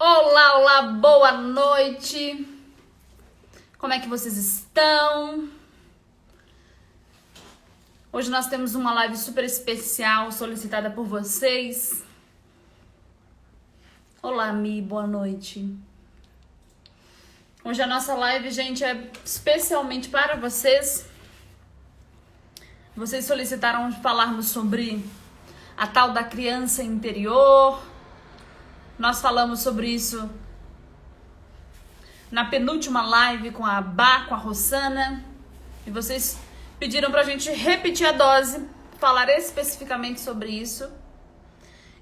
Olá, olá, boa noite. Como é que vocês estão? Hoje nós temos uma live super especial solicitada por vocês. Olá, Mi, boa noite. Hoje a nossa live, gente, é especialmente para vocês. Vocês solicitaram falarmos sobre a tal da criança interior. Nós falamos sobre isso na penúltima live com a Bá, com a Rossana. E vocês pediram pra gente repetir a dose, falar especificamente sobre isso.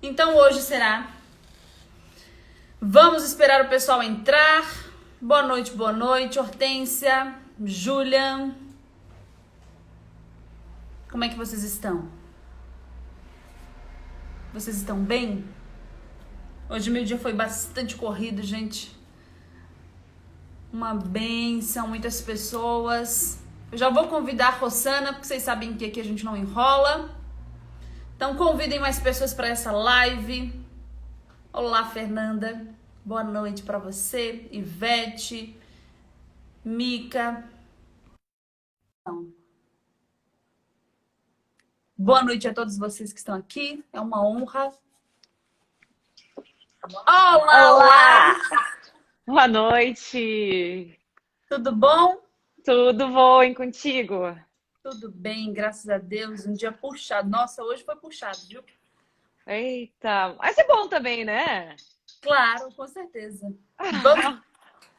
Então hoje será. Vamos esperar o pessoal entrar. Boa noite, Hortência, Julian. Como é que vocês estão? Vocês estão bem? Hoje meu dia foi bastante corrido, gente. Uma bênção, muitas pessoas. Eu já vou convidar a Rossana, porque vocês sabem que aqui a gente não enrola. Então convidem mais pessoas para essa live. Olá, Fernanda. Boa noite para você. Ivete, Mica. Boa noite a todos vocês que estão aqui. É uma honra. Olá, olá! Boa noite! Tudo bom? Tudo bom e contigo? Tudo bem, graças a Deus. Um dia puxado. Nossa, hoje foi puxado, viu? Eita, mas é bom também, né? Claro, com certeza. Vamos...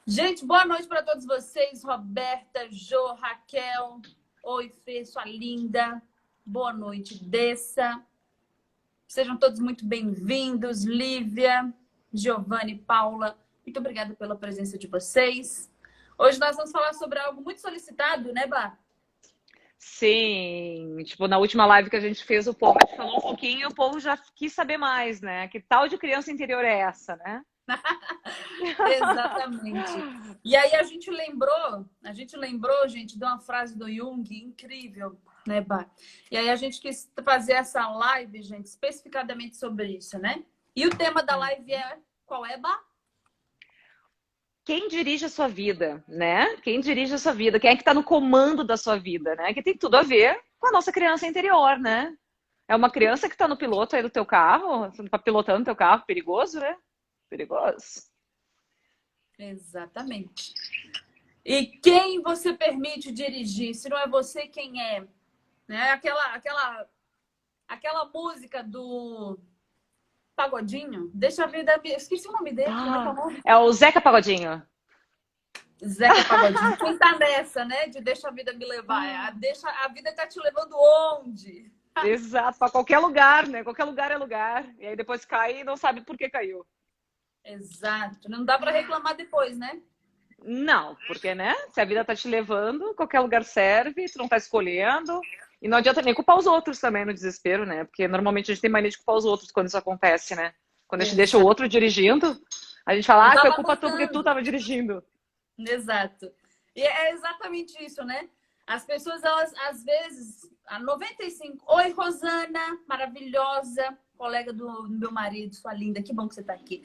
Gente, boa noite para todos vocês. Roberta, Jô, Raquel. Oi, Fê, sua linda. Boa noite, Dessa. Sejam todos muito bem-vindos. Lívia, Giovanni, Paula. Muito obrigada pela presença de vocês. Hoje nós vamos falar sobre algo muito solicitado, né, Bá? Sim, tipo, na última live que a gente fez, o povo falou um pouquinho e o povo já quis saber mais, né? Que tal de criança interior é essa, né? Exatamente. E aí a gente lembrou, gente, de uma frase do Jung incrível, né, Bá? E aí a gente quis fazer essa live, gente, especificadamente sobre isso, né? E o tema da live é qual é, Bá? Quem dirige a sua vida, né? Quem dirige a sua vida? Quem é que tá no comando da sua vida, né? Que tem tudo a ver com a nossa criança interior, né? É uma criança que tá no piloto aí do teu carro, você tá pilotando teu carro, perigoso, né? Perigoso. Exatamente. E quem você permite dirigir? Se não é você, quem é? Né? Aquela música do Pagodinho, deixa a vida... Esqueci o nome dele, como é que é o nome? É o Zeca Pagodinho. Zeca Pagodinho. Quem tá nessa, né? De deixa a vida me levar. A vida tá te levando onde? Exato, para qualquer lugar, né? Qualquer lugar é lugar. E aí depois cai e não sabe por que caiu. Exato. Não dá para reclamar depois, né? Não, porque, né? Se a vida tá te levando, qualquer lugar serve, tu não tá escolhendo. E não adianta nem culpar os outros também no desespero, né? Porque normalmente a gente tem mania de culpar os outros quando isso acontece, né? Quando a gente deixa o outro dirigindo, a gente fala, foi culpa tua porque tu tava dirigindo. Exato. E é exatamente isso, né? As pessoas, elas, às vezes, a 95... Oi, Rosana, maravilhosa, colega do meu marido, sua linda, que bom que você tá aqui.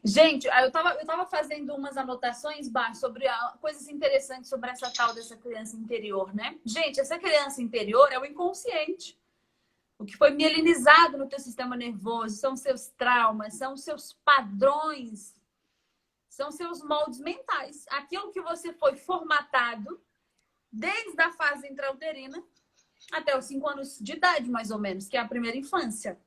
Gente, eu tava fazendo umas anotações, Bar, sobre coisas interessantes sobre essa tal dessa criança interior, né? Gente, essa criança interior é o inconsciente. O que foi mielinizado no teu sistema nervoso, são seus traumas, são seus padrões, são seus moldes mentais. Aquilo que você foi formatado desde a fase intrauterina até os 5 anos de idade, mais ou menos, que é a primeira infância.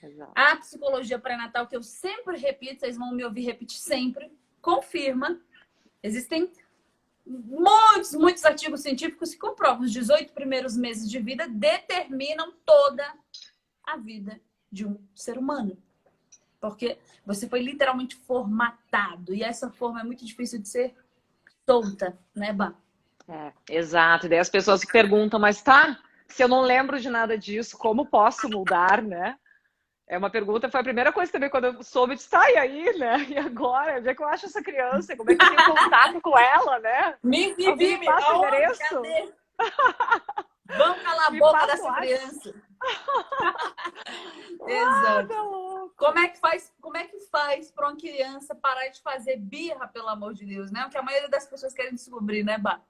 Exato. A psicologia pré-natal, que eu sempre repito, vocês vão me ouvir repetir sempre, confirma. Existem muitos artigos científicos que comprovam os 18 primeiros meses de vida determinam toda a vida de um ser humano. Porque você foi literalmente formatado. E essa forma é muito difícil de ser solta, né, Bá? Exato. E daí as pessoas se perguntam, mas tá, se eu não lembro de nada disso, como posso mudar, né? É uma pergunta, foi a primeira coisa também quando eu soube de e aí, né? E agora? Onde é que eu acho essa criança? Como é que eu tenho contato com ela, né? Me passa o endereço? Cadê? Vamos calar a boca dessa criança. Exato. Tá louco. Como é que faz para uma criança parar de fazer birra, pelo amor de Deus, né? O que a maioria das pessoas querem descobrir, né, Bá?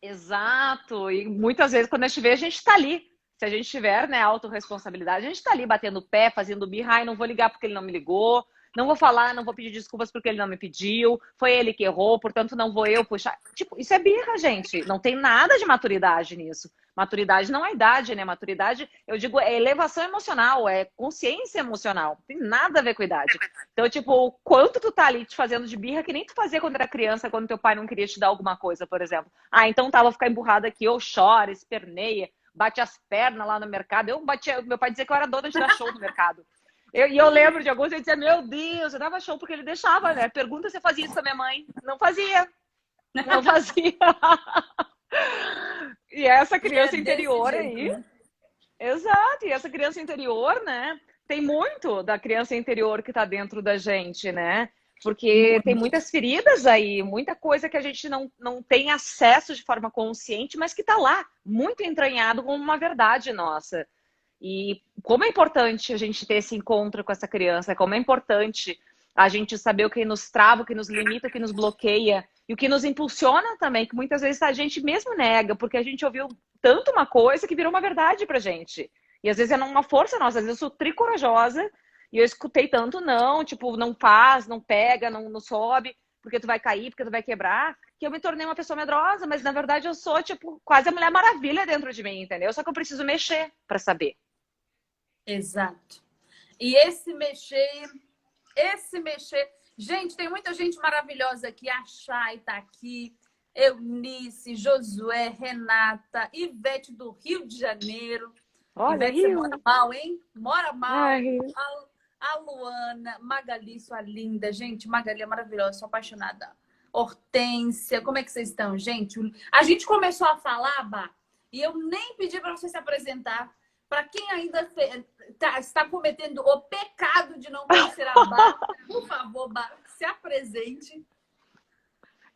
Exato. E muitas vezes, quando a gente vê, a gente está ali. Se a gente tiver, né, autorresponsabilidade, a gente está ali batendo o pé, fazendo birra. Ai, não vou ligar porque ele não me ligou. Não vou falar, não vou pedir desculpas porque ele não me pediu. Foi ele que errou, portanto não vou eu puxar. Tipo, isso é birra, gente. Não tem nada de maturidade nisso. Maturidade não é idade, né? Maturidade, eu digo, é elevação emocional, é consciência emocional. Não tem nada a ver com idade. Então, tipo, o quanto tu tá ali te fazendo de birra que nem tu fazia quando era criança, quando teu pai não queria te dar alguma coisa, por exemplo. Ah, então tá, vou ficar emburrada aqui, ou chora, esperneia, bate as pernas lá no mercado. Meu pai dizia que eu era dona de dar show no mercado. Eu lembro de alguns, eu dizia, meu Deus, eu dava show porque ele deixava, né? Pergunta se eu fazia isso com a minha mãe. Não fazia. Não fazia. E essa E é criança desse interior jeito, aí, né? exato, e essa criança interior, né? Tem muito da criança interior que tá dentro da gente, né? Porque tem Muito. muitas feridas aí, muita coisa que a gente não tem acesso de forma consciente, mas que tá lá, muito entranhado como uma verdade nossa. E como é importante a gente ter esse encontro com essa criança, como é importante a gente saber o que nos trava, o que nos limita, o que nos bloqueia e o que nos impulsiona também, que muitas vezes a gente mesmo nega, porque a gente ouviu tanto uma coisa que virou uma verdade pra gente. E às vezes é uma força nossa, às vezes eu sou tricorajosa e eu escutei tanto não, tipo, não faz, não pega, não sobe, porque tu vai cair, porque tu vai quebrar, que eu me tornei uma pessoa medrosa, mas na verdade eu sou, tipo, quase a Mulher Maravilha dentro de mim, entendeu? Só que eu preciso mexer pra saber. Exato. E esse mexer. Gente, tem muita gente maravilhosa aqui. A Chay tá aqui. Eunice, Josué, Renata, Ivete do Rio de Janeiro. Olha, Ivete, você mora Rio. mal, hein? Mora mal. Ai, A Luana, Magali, sua linda. Gente, Magali é maravilhosa, sou apaixonada. Hortência, como é que vocês estão, gente? A gente começou a falar, Bá, e eu nem pedi para você se apresentar. Para quem ainda está cometendo o pecado de não conhecer a Bá, por favor, Bá, se apresente.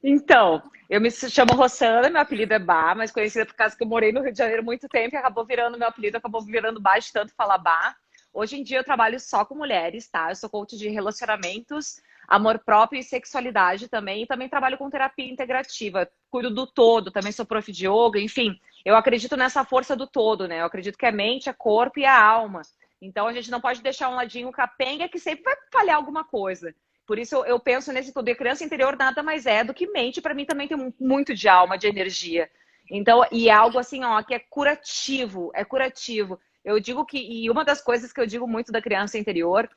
então, eu me chamo Rossana, meu apelido é Bá, mas conhecida por causa que eu morei no Rio de Janeiro muito tempo e acabou virando meu apelido, acabou virando Bá de tanto falar Bá. Hoje em dia eu trabalho só com mulheres, tá? Eu sou coach de relacionamentos, amor próprio e sexualidade também, e também trabalho com terapia integrativa. Cuido do todo, também sou prof de yoga, enfim. Eu acredito nessa força do todo, né? Eu acredito que é mente, é corpo e a alma. Então a gente não pode deixar um ladinho capenga que sempre vai falhar alguma coisa. Por isso eu penso nesse tudo. E criança interior nada mais é do que mente. Para mim também tem muito de alma, de energia. Então, e é algo assim, ó, que é curativo, é curativo. Eu digo que, e uma das coisas que eu digo muito da criança interior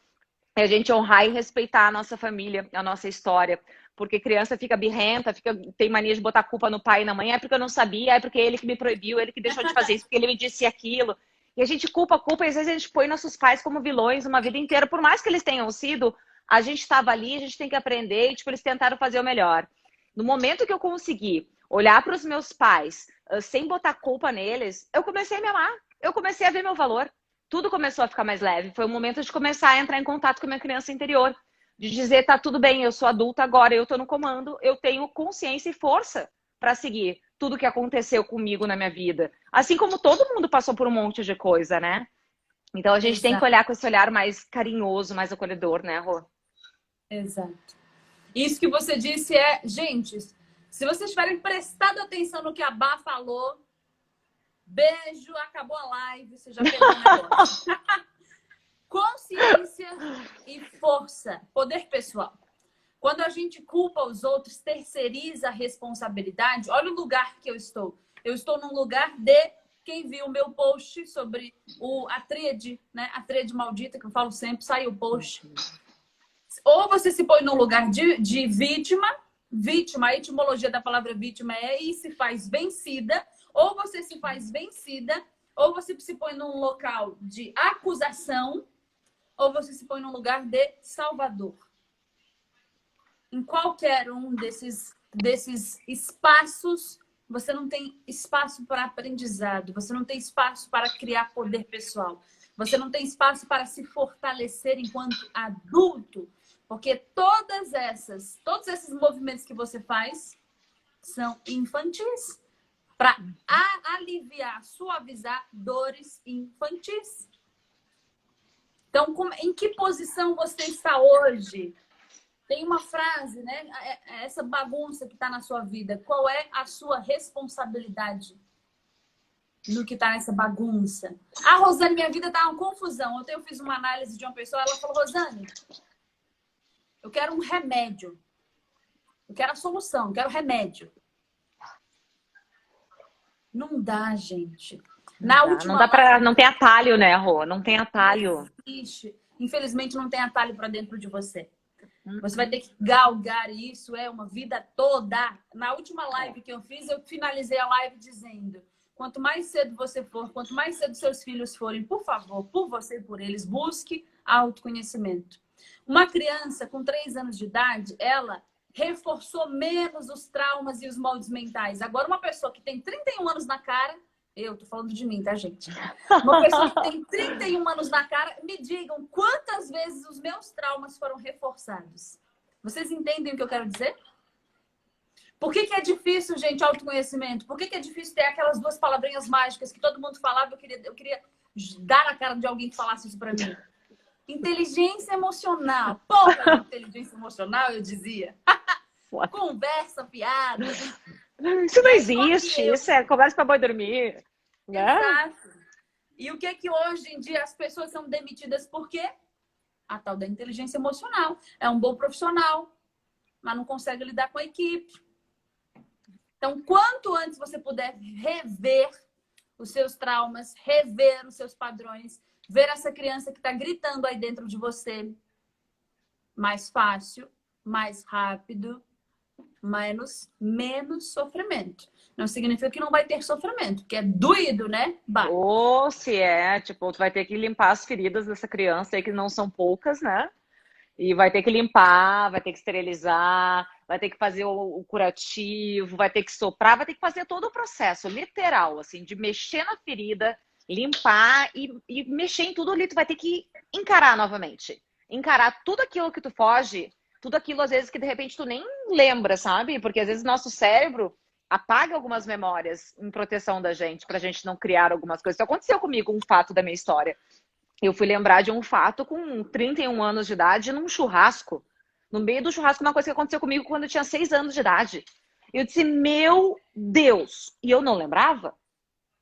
é a gente honrar e respeitar a nossa família, a nossa história. Porque criança fica birrenta, tem mania de botar culpa no pai e na mãe. É porque eu não sabia, é porque ele que me proibiu, ele que deixou de fazer isso, porque ele me disse aquilo. E a gente culpa, e às vezes a gente põe nossos pais como vilões uma vida inteira. Por mais que eles tenham sido, a gente estava ali, a gente tem que aprender, e tipo, eles tentaram fazer o melhor. No momento que eu consegui olhar para os meus pais sem botar culpa neles, eu comecei a me amar. Eu comecei a ver meu valor. Tudo começou a ficar mais leve. Foi o momento de começar a entrar em contato com a minha criança interior. De dizer, tá tudo bem, eu sou adulta agora, eu tô no comando, eu tenho consciência e força para seguir tudo que aconteceu comigo na minha vida. Assim como todo mundo passou por um monte de coisa, né? Então a gente tem que Exato, olhar com esse olhar mais carinhoso, mais acolhedor, né, Rô? exato. Isso que você disse é, gente, se vocês tiverem prestado atenção no que a Bá falou, beijo, acabou a live, você já pegou o negócio. Consciência e força, poder pessoal. Quando a gente culpa os outros, terceiriza a responsabilidade, olha o lugar que eu estou. Eu estou num lugar de quem viu o meu post sobre a tríade, né? A tríade maldita, que eu falo sempre, saiu o post. Ou você se põe num lugar de vítima, a etimologia da palavra vítima é e se faz vencida, ou você se faz vencida, ou você se põe num local de acusação, ou você se põe num lugar de salvador. Em qualquer um desses espaços, você não tem espaço para aprendizado, você não tem espaço para criar poder pessoal, você não tem espaço para se fortalecer enquanto adulto, porque todos esses movimentos que você faz são infantis para aliviar, suavizar dores infantis. Então, em que posição você está hoje? Tem uma frase, né? Essa bagunça que está na sua vida, qual é a sua responsabilidade no que está nessa bagunça? Ah, Rosane, minha vida tá uma confusão. Ontem eu fiz uma análise de uma pessoa, ela falou, Rosane, eu quero um remédio. Eu quero a solução, eu quero remédio. Não dá, gente. Não dá pra, não tem atalho, né, Rô? Não tem atalho. Existe. Infelizmente, não tem atalho para dentro de você. Você vai ter que galgar isso, uma vida toda. Na última live que eu fiz, eu finalizei a live dizendo: quanto mais cedo você for, quanto mais cedo seus filhos forem, por favor, por você e por eles, busque autoconhecimento. Uma criança com 3 anos de idade, ela reforçou menos os traumas e os moldes mentais. Agora, uma pessoa que tem 31 anos na cara, eu tô falando de mim, tá, gente? Uma pessoa que tem 31 anos na cara, me digam quantas vezes os meus traumas foram reforçados. Vocês entendem o que eu quero dizer? Por que é difícil, gente, autoconhecimento? Por que é difícil ter aquelas 2 palavrinhas mágicas que todo mundo falava? Eu queria dar na cara de alguém que falasse isso pra mim. Inteligência emocional. Porra, inteligência emocional, eu dizia. Conversa, piada. Isso não existe. Isso é conversa pra boi dormir. Né? Exato. E o que é que hoje em dia as pessoas são demitidas por quê? A tal da inteligência emocional. É um bom profissional, mas não consegue lidar com a equipe. Então, quanto antes você puder rever os seus traumas, rever os seus padrões, ver essa criança que está gritando aí dentro de você, mais fácil, mais rápido, menos sofrimento. Não significa que não vai ter sofrimento, porque é doído, né? Ou se tipo, tu vai ter que limpar as feridas dessa criança aí, que não são poucas, né? E vai ter que limpar, vai ter que esterilizar, vai ter que fazer o curativo, vai ter que soprar, vai ter que fazer todo o processo, literal, assim, de mexer na ferida, limpar e mexer em tudo ali. Tu vai ter que encarar novamente. Encarar tudo aquilo que tu foge, tudo aquilo, às vezes, que de repente tu nem lembra, sabe? Porque às vezes nosso cérebro apaga algumas memórias em proteção da gente, pra gente não criar algumas coisas. Isso aconteceu comigo, um fato da minha história. Eu fui lembrar de um fato com 31 anos de idade num churrasco. No meio do churrasco, uma coisa que aconteceu comigo quando eu tinha 6 anos de idade. Eu disse, meu Deus! E eu não lembrava.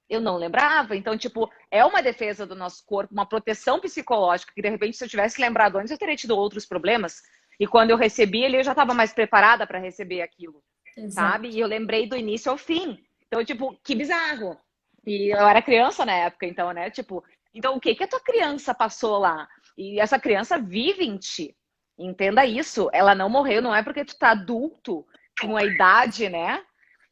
Eu não lembrava. Então, tipo, é uma defesa do nosso corpo, uma proteção psicológica, que de repente, se eu tivesse lembrado antes, eu teria tido outros problemas. E quando eu recebi ele, eu já estava mais preparada para receber aquilo. Exato. Sabe? E eu lembrei do início ao fim. Então, tipo, que bizarro. E eu era criança na época, então, né? Tipo, então o que que a tua criança passou lá? E essa criança vive em ti. Entenda isso. Ela não morreu, não é porque tu tá adulto, com uma idade, né?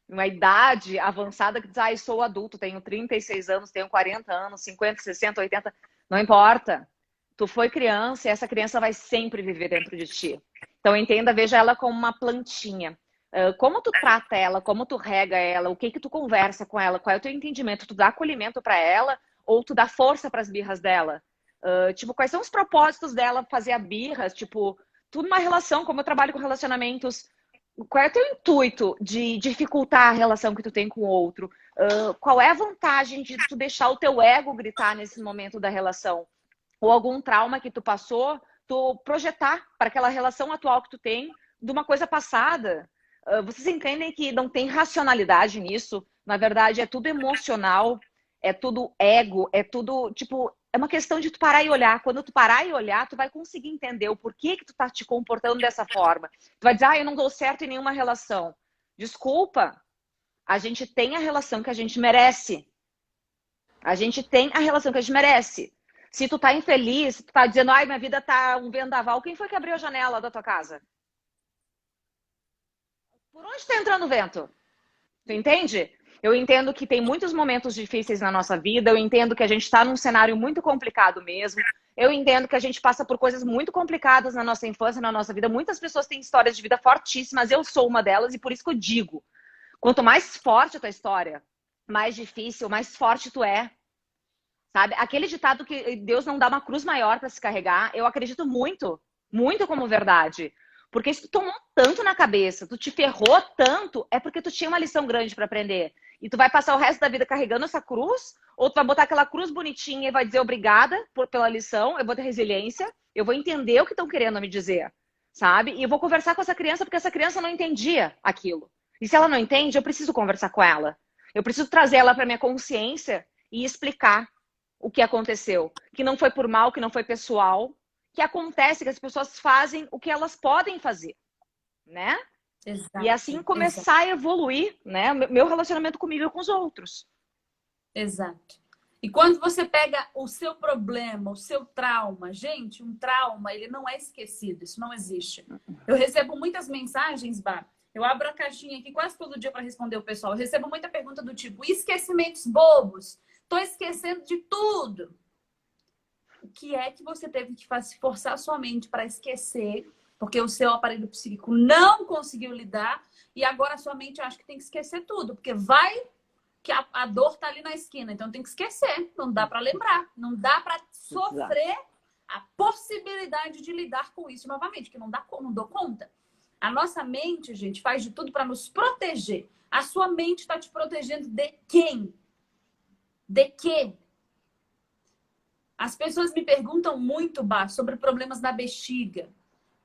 Uma idade avançada que diz, ah, eu sou adulto, tenho 36 anos, tenho 40 anos, 50, 60, 80. Não importa. Tu foi criança e essa criança vai sempre viver dentro de ti. Então, entenda, veja ela como uma plantinha. Como tu trata ela, como tu rega ela, o que que tu conversa com ela, qual é o teu entendimento? Tu dá acolhimento para ela ou tu dá força para as birras dela? Tipo, quais são os propósitos dela fazer a birra? Tipo, tudo numa relação, como eu trabalho com relacionamentos, qual é o teu intuito de dificultar a relação que tu tem com o outro? Qual é a vantagem de tu deixar o teu ego gritar nesse momento da relação? Ou algum trauma que tu passou, tu projetar para aquela relação atual que tu tem de uma coisa passada. Vocês entendem que não tem racionalidade nisso? Na verdade, é tudo emocional, é tudo ego, é tudo, tipo, é uma questão de tu parar e olhar. Quando tu parar e olhar, tu vai conseguir entender o porquê que tu tá te comportando dessa forma. Tu vai dizer, ah, eu não dou certo em nenhuma relação. Desculpa, a gente tem a relação que a gente merece. A gente tem a relação que a gente merece. Se tu tá infeliz, se tu tá dizendo, ai, minha vida tá um vendaval, quem foi que abriu a janela da tua casa? Por onde tá entrando o vento? Tu entende? Eu entendo que tem muitos momentos difíceis na nossa vida, eu entendo que a gente está num cenário muito complicado mesmo, eu entendo que a gente passa por coisas muito complicadas na nossa infância, na nossa vida. Muitas pessoas têm histórias de vida fortíssimas, eu sou uma delas e por isso que eu digo, quanto mais forte a tua história, mais difícil, mais forte tu é. Sabe? Aquele ditado que Deus não dá uma cruz maior para se carregar, eu acredito muito, muito como verdade. Porque se tu tomou tanto na cabeça, tu te ferrou tanto, é porque tu tinha uma lição grande para aprender. E tu vai passar o resto da vida carregando essa cruz? Ou tu vai botar aquela cruz bonitinha e vai dizer obrigada pela lição, eu vou ter resiliência, eu vou entender o que estão querendo me dizer, sabe? E eu vou conversar com essa criança porque essa criança não entendia aquilo. E se ela não entende, eu preciso conversar com ela. Eu preciso trazer ela para minha consciência e explicar o que aconteceu. Que não foi por mal, que não foi pessoal. Que acontece que as pessoas fazem o que elas podem fazer, né? Exato, E assim começar a evoluir, né? Meu relacionamento comigo e com os outros. exato. E quando você pega o seu problema, o seu trauma, gente, um trauma, ele não é esquecido, isso não existe. Eu recebo muitas mensagens, Bah. Eu abro a caixinha aqui quase todo dia para responder o pessoal. Eu recebo muita pergunta do tipo, esquecimentos bobos, tô esquecendo de tudo. O que é que você teve que forçar a sua mente para esquecer, porque o seu aparelho psíquico não conseguiu lidar, e agora a sua mente acha que tem que esquecer tudo, porque vai que a dor tá ali na esquina, então tem que esquecer, não dá para lembrar, não dá para sofrer a possibilidade de lidar com isso novamente, que não dou conta. A nossa mente, gente, faz de tudo para nos proteger. A sua mente está te protegendo de quem? De quê? As pessoas me perguntam muito, Bah, sobre problemas na bexiga.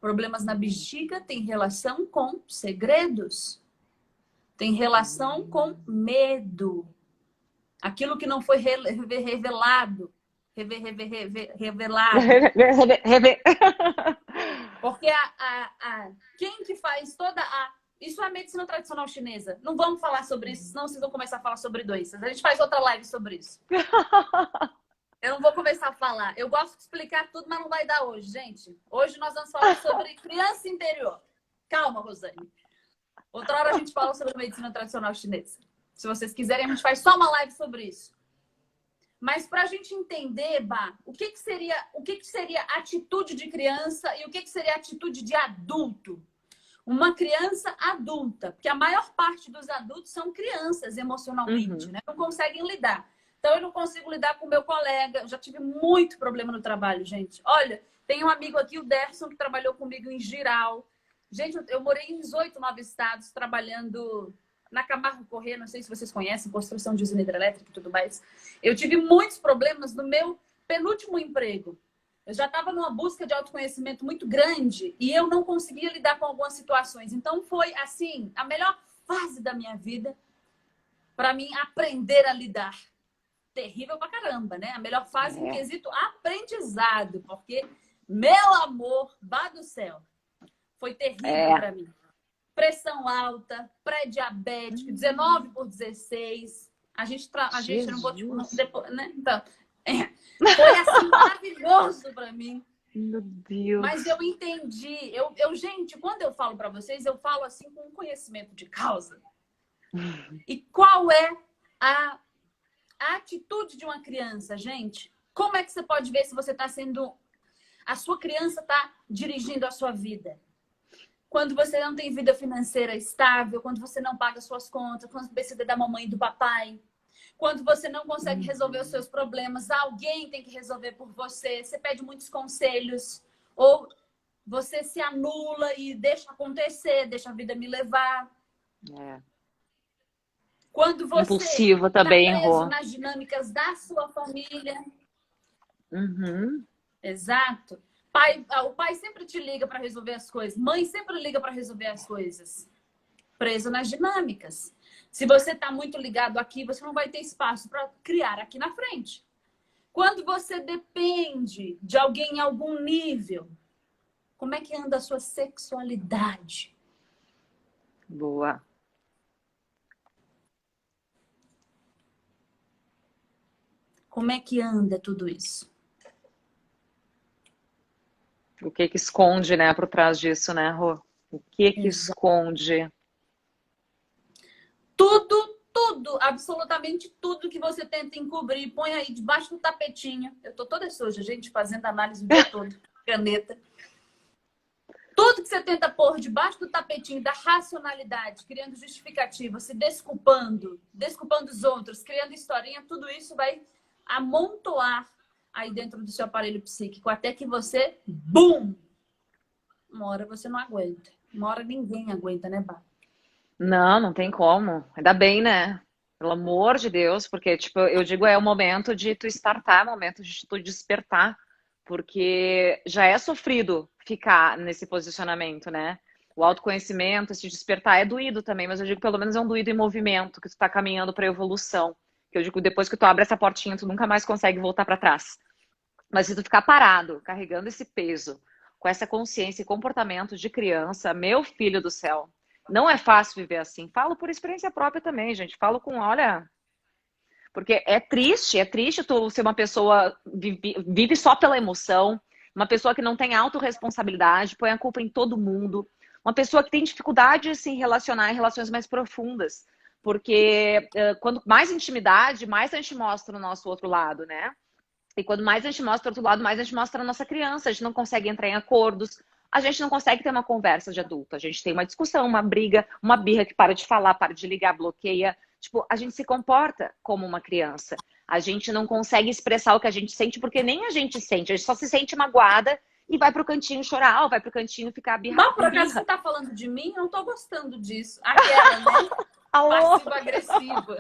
Problemas na bexiga têm relação com segredos. Tem relação com medo. Aquilo que não foi revelado. Revelado. Porque quem que faz toda a... Isso é a medicina tradicional chinesa. Não vamos falar sobre isso, senão vocês vão começar a falar sobre doenças. A gente faz outra live sobre isso. Eu não vou começar a falar. Eu gosto de explicar tudo, mas não vai dar hoje, gente. Hoje nós vamos falar sobre criança interior. Calma, Rosane. Outra hora a gente fala sobre medicina tradicional chinesa. Se vocês quiserem, a gente faz só uma live sobre isso. Mas para a gente entender, Bah, o que seria atitude de criança e o que seria atitude de adulto? Uma criança adulta, porque a maior parte dos adultos são crianças emocionalmente, né? Não conseguem lidar. Então, eu não consigo lidar com o meu colega. Eu já tive muito problema no trabalho, gente. Olha, tem um amigo aqui, o Derson, que trabalhou comigo em Giral. Gente, eu morei em 18, 9 estados, trabalhando na Camargo Corrêa, não sei se vocês conhecem, construção de usina hidrelétrica e tudo mais. Eu tive muitos problemas no meu penúltimo emprego. Eu já estava numa busca de autoconhecimento muito grande e eu não conseguia lidar com algumas situações. Então, foi, assim, a melhor fase da minha vida para mim aprender a lidar. Terrível pra caramba, né? A melhor fase em quesito aprendizado, porque, meu amor, vá do céu, foi terrível para mim. Pressão alta, pré-diabético, 19 por 16. A gente não vou depois, né? Então, foi assim maravilhoso para mim. Meu Deus. Mas eu entendi. Gente, quando eu falo para vocês, eu falo assim com conhecimento de causa. E qual é a atitude de uma criança, gente? Como é que você pode ver se você está sendo... A sua criança está dirigindo a sua vida? Quando você não tem vida financeira estável, quando você não paga suas contas, quando você precisa da mamãe e do papai, quando você não consegue resolver os seus problemas, alguém tem que resolver por você, você pede muitos conselhos, ou você se anula e deixa acontecer, deixa a vida me levar. Quando você impulsiva também, está preso Rô. nas dinâmicas da sua família. Exato. O pai sempre te liga para resolver as coisas. Mãe sempre liga para resolver as coisas. Preso nas dinâmicas. Se você está muito ligado aqui, você não vai ter espaço para criar aqui na frente. Quando você depende de alguém em algum nível, como é que anda a sua sexualidade? Boa. Como é que anda tudo isso? O que esconde, né, por trás disso, né, Rô? O que esconde? Tudo, absolutamente tudo que você tenta encobrir, põe aí debaixo do tapetinho. Eu tô toda suja, gente, fazendo análise o dia todo, caneta. Tudo que você tenta pôr debaixo do tapetinho da racionalidade, criando justificativa, se desculpando os outros, criando historinha, tudo isso vai amontoar aí dentro do seu aparelho psíquico, até que você, bum! Uma hora você não aguenta. Uma hora ninguém aguenta, né, Bá? Não tem como. Ainda bem, né? Pelo amor de Deus, porque, tipo, eu digo, é o momento de tu startar, é o momento de tu despertar, porque já é sofrido ficar nesse posicionamento, né? O autoconhecimento, esse despertar é doído também, mas eu digo, pelo menos é um doído em movimento, que tu tá caminhando pra evolução. Que eu digo, depois que tu abre essa portinha, tu nunca mais consegue voltar pra trás. Mas se tu ficar parado, carregando esse peso, com essa consciência e comportamento de criança, meu filho do céu, não é fácil viver assim. Falo por experiência própria também, gente. Falo com, olha, porque é triste tu ser uma pessoa vive só pela emoção, uma pessoa que não tem autorresponsabilidade, põe a culpa em todo mundo, uma pessoa que tem dificuldade de se relacionar em relações mais profundas, porque quando mais intimidade, mais a gente mostra o nosso outro lado, né? E quando mais a gente mostra o outro lado, mais a gente mostra a nossa criança. A gente não consegue entrar em acordos, a gente não consegue ter uma conversa de adulto. A gente tem uma discussão, uma briga, uma birra que para de falar, para de ligar, bloqueia. Tipo, a gente se comporta como uma criança. A gente não consegue expressar o que a gente sente, porque nem a gente sente. A gente só se sente magoada e vai pro cantinho chorar, ou vai pro cantinho ficar birra, Mas por em acaso birra. você tá falando de mim? Eu não tô gostando disso. Aquela, né? Alô? Passiva-agressiva.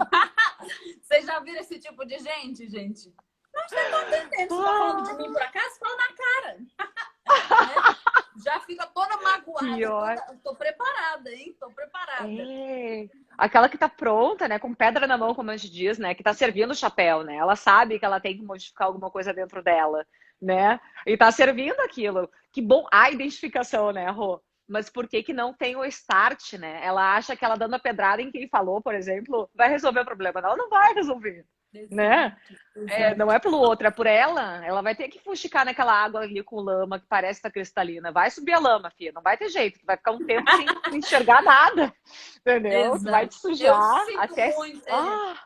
Vocês já viram esse tipo de gente, gente? Não, você tá entendendo. Você tá falando de mim por acaso? Fala na cara. Né? Já fica toda magoada. Pior. Tô preparada, hein? Tô preparada. É. Aquela que tá pronta, né, com pedra na mão, como a gente diz, né, que tá servindo o chapéu, né? Ela sabe que ela tem que modificar alguma coisa dentro dela, né? E tá servindo aquilo. Que bom a identificação, né, Rô? Mas por que que não tem o start, né? Ela acha que ela dando a pedrada em quem falou, por exemplo, vai resolver o problema. Ela não vai resolver, né? Exato, É, não exato. é pelo outro, é por ela. Ela vai ter que fuxicar naquela água ali com lama que parece estar cristalina. Vai subir a lama, filha. Não vai ter jeito. Tu vai ficar um tempo sem enxergar nada. Entendeu? Tu vai Exato. te Eu sujar sinto até. muito. Ah,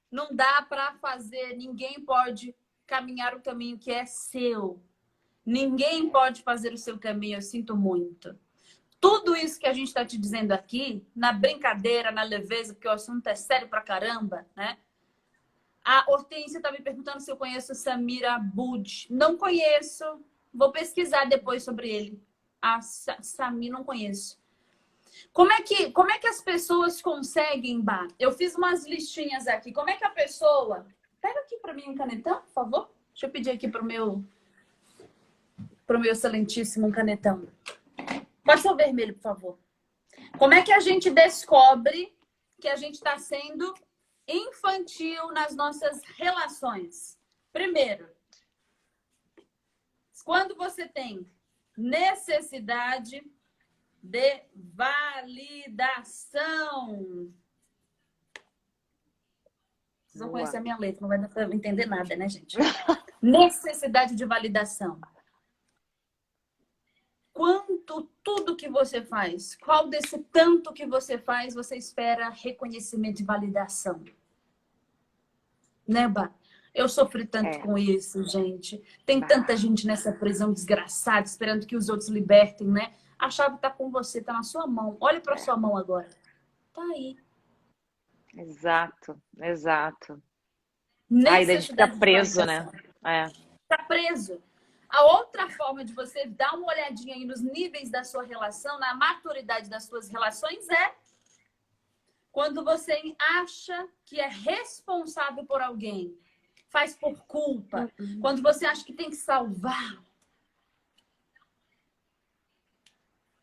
Não dá para fazer, ninguém pode caminhar o caminho que é seu. Ninguém pode fazer o seu caminho, eu sinto muito. Tudo isso que a gente está te dizendo aqui, na brincadeira, na leveza, porque o assunto é sério pra caramba, né? A Hortência está me perguntando se eu conheço Samir Abud. Não conheço. Vou pesquisar depois sobre ele. A Samir não conheço. Como é que as pessoas conseguem, Bah? Eu fiz umas listinhas aqui. Como é que a pessoa... Pega aqui para mim um canetão, por favor. Deixa eu pedir aqui pro meu excelentíssimo um canetão. Pode ser o vermelho, por favor. Como é que a gente descobre que a gente está sendo infantil nas nossas relações? Primeiro, quando você tem necessidade de validação. Vocês vão conhecer a minha letra, não vai dar para entender nada, né, gente? Necessidade de validação. Quanto tudo que você faz, qual desse tanto que você faz, você espera reconhecimento e validação? Né, Bah? Eu sofri tanto com isso, gente. Tem tanta gente nessa prisão desgraçada, esperando que os outros libertem, né? A chave tá com você, tá na sua mão. Olhe para sua mão agora. Tá aí. exato, exato. Aí daí a gente fica Necessidade de preso, né? validação. É. Tá preso. A outra forma de você dar uma olhadinha aí nos níveis da sua relação, na maturidade das suas relações, é quando você acha que é responsável por alguém, faz por culpa, quando você acha que tem que salvar.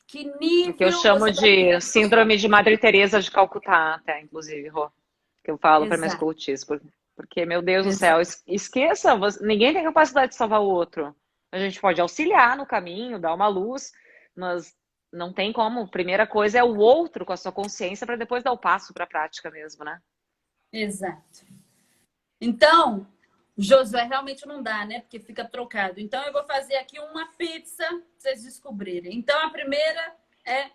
Que O que eu nível chamo você vai de ter? síndrome de Madre Teresa de Calcutá, até, inclusive, Rô, que eu falo para minhas Exato, coaches, porque, meu Deus do céu, exato. esqueça, ninguém tem capacidade de salvar o outro. A gente pode auxiliar no caminho, dar uma luz, mas não tem como. Primeira coisa é o outro com a sua consciência para depois dar o passo para a prática mesmo, né? Exato. Então, Josué, realmente não dá, né? Porque fica trocado. Então, eu vou fazer aqui uma pizza pra vocês descobrirem. Então, a primeira é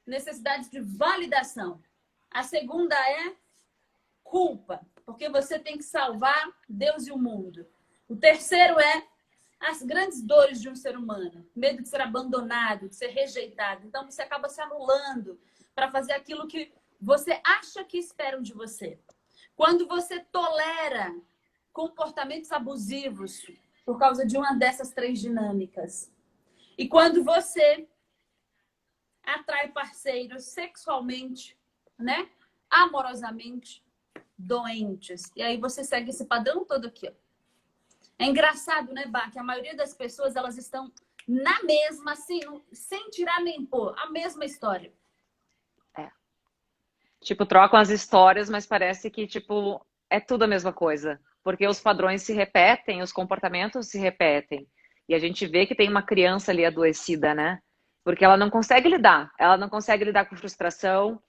necessidade de validação. A segunda é culpa, porque você tem que salvar Deus e o mundo. O terceiro é as grandes dores de um ser humano. Medo de ser abandonado, de ser rejeitado. Então, você acaba se anulando para fazer aquilo que você acha que esperam de você. Quando você tolera comportamentos abusivos por causa de uma dessas três dinâmicas. E quando você atrai parceiros sexualmente, né? Amorosamente, doentes. E aí você segue esse padrão todo aqui, ó. É engraçado, né, Bá, que a maioria das pessoas, elas estão na mesma, assim, sem tirar nem pôr, a mesma história. É. Tipo, trocam as histórias, mas parece que, tipo, é tudo a mesma coisa. Porque os padrões se repetem, os comportamentos se repetem. E a gente vê que tem uma criança ali adoecida, né? Porque ela não consegue lidar. Ela não consegue lidar com frustração,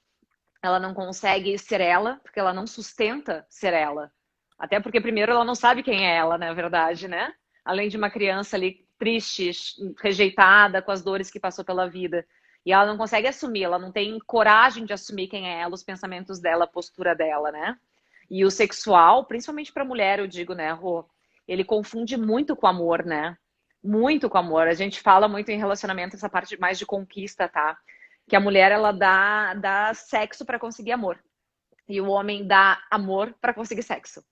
ela não consegue ser ela, porque ela não sustenta ser ela. Até porque, primeiro, ela não sabe quem é ela, na verdade, né? Além de uma criança ali triste, rejeitada, com as dores que passou pela vida. E ela não consegue assumir, ela não tem coragem de assumir quem é ela, os pensamentos dela, a postura dela, né? E o sexual, principalmente para mulher, eu digo, né, Rô? Ele confunde muito com amor, né? Muito com amor. A gente fala muito em relacionamento, essa parte mais de conquista, tá? Que a mulher, ela dá sexo para conseguir amor. E o homem dá amor para conseguir sexo.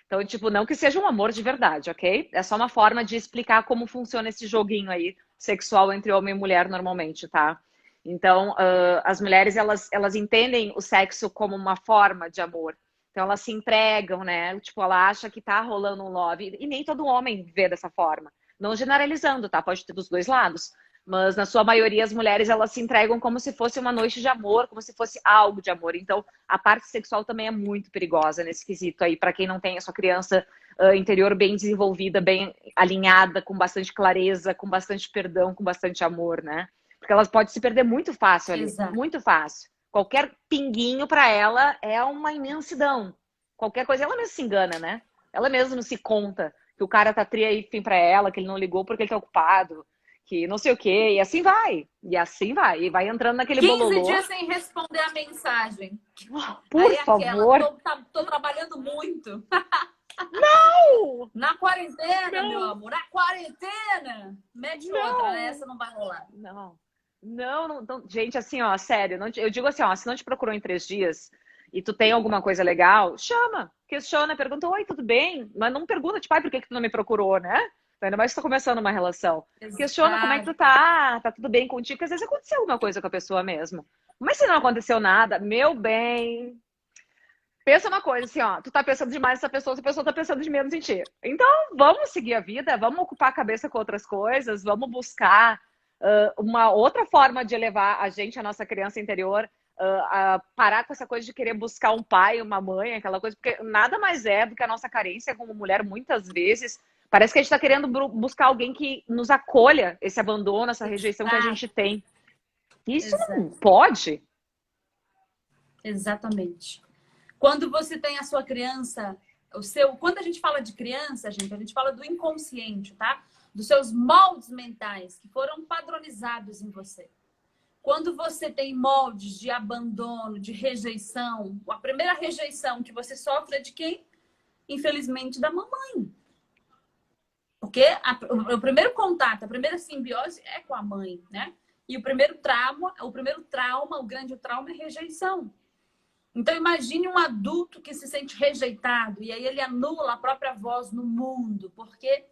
Então, tipo, não que seja um amor de verdade, ok? É só uma forma de explicar como funciona esse joguinho aí sexual entre homem e mulher normalmente, tá? Então, as mulheres, elas entendem o sexo como uma forma de amor. Então, elas se entregam, né? Tipo, ela acha que tá rolando um love. E nem todo homem vê dessa forma. Não generalizando, tá? Pode ter dos dois lados. Mas, na sua maioria, as mulheres, elas se entregam como se fosse uma noite de amor, como se fosse algo de amor. Então, a parte sexual também é muito perigosa nesse quesito aí, para quem não tem a sua criança interior bem desenvolvida, bem alinhada, com bastante clareza, com bastante perdão, com bastante amor, né? Porque elas podem se perder muito fácil ali, Exato. muito fácil. Qualquer pinguinho para ela é uma imensidão. Qualquer coisa, ela mesma se engana, né? Ela mesma não se conta que o cara tá tri aí, fim pra ela, que ele não ligou porque ele tá ocupado, que não sei o quê, e assim vai. E assim vai. E vai entrando naquele 15 bololô. dias sem responder a mensagem. Por Aí aquela, favor. tô trabalhando muito. Não! Na quarentena, meu Não! amor, na quarentena! Mete outra, né? Não! Essa não vai rolar. Não. Não. Gente, assim, ó, sério, eu digo assim, ó, se não te procurou em 3 dias e tu tem alguma coisa legal, chama, questiona, pergunta, oi, tudo bem? Mas não pergunta, tipo, ai, por que que tu não me procurou, né? Ainda mais se tá começando uma relação. Questiona como é que tu Exato. tá tudo bem contigo, porque às vezes aconteceu alguma coisa com a pessoa mesmo. Mas se não aconteceu nada, meu bem, pensa uma coisa, assim, ó, tu tá pensando demais nessa pessoa, essa pessoa tá pensando de menos em ti. Então, vamos seguir a vida, vamos ocupar a cabeça com outras coisas, vamos buscar uma outra forma de elevar a gente, a nossa criança interior, a parar com essa coisa de querer buscar um pai, uma mãe, aquela coisa, porque nada mais é do que a nossa carência como mulher, muitas vezes. Parece que a gente tá querendo buscar alguém que nos acolha esse abandono, essa rejeição que a gente Exato. tem. Isso não Exato. pode. Exatamente. Quando você tem a sua criança, quando a gente fala de criança, gente, a gente fala do inconsciente, tá? Dos seus moldes mentais que foram padronizados em você. Quando você tem moldes de abandono, de rejeição, a primeira rejeição que você sofre é de quem? Infelizmente, da mamãe. Porque o primeiro contato, a primeira simbiose é com a mãe, né? E o primeiro trauma, o grande trauma é rejeição. Então, imagine um adulto que se sente rejeitado e aí ele anula a própria voz no mundo, porque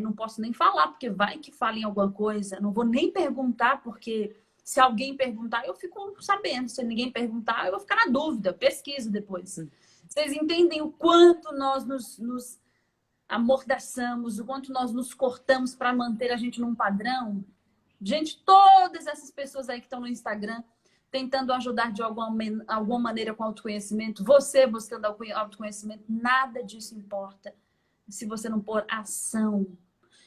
não posso nem falar, porque vai que fala em alguma coisa, não vou nem perguntar, porque se alguém perguntar, eu fico sabendo, se ninguém perguntar, eu vou ficar na dúvida, pesquiso depois. Vocês entendem o quanto nós nos amordaçamos, o quanto nós nos cortamos para manter a gente num padrão? Gente, todas essas pessoas aí que estão no Instagram tentando ajudar de alguma maneira com autoconhecimento, você buscando autoconhecimento, nada disso importa se você não pôr ação.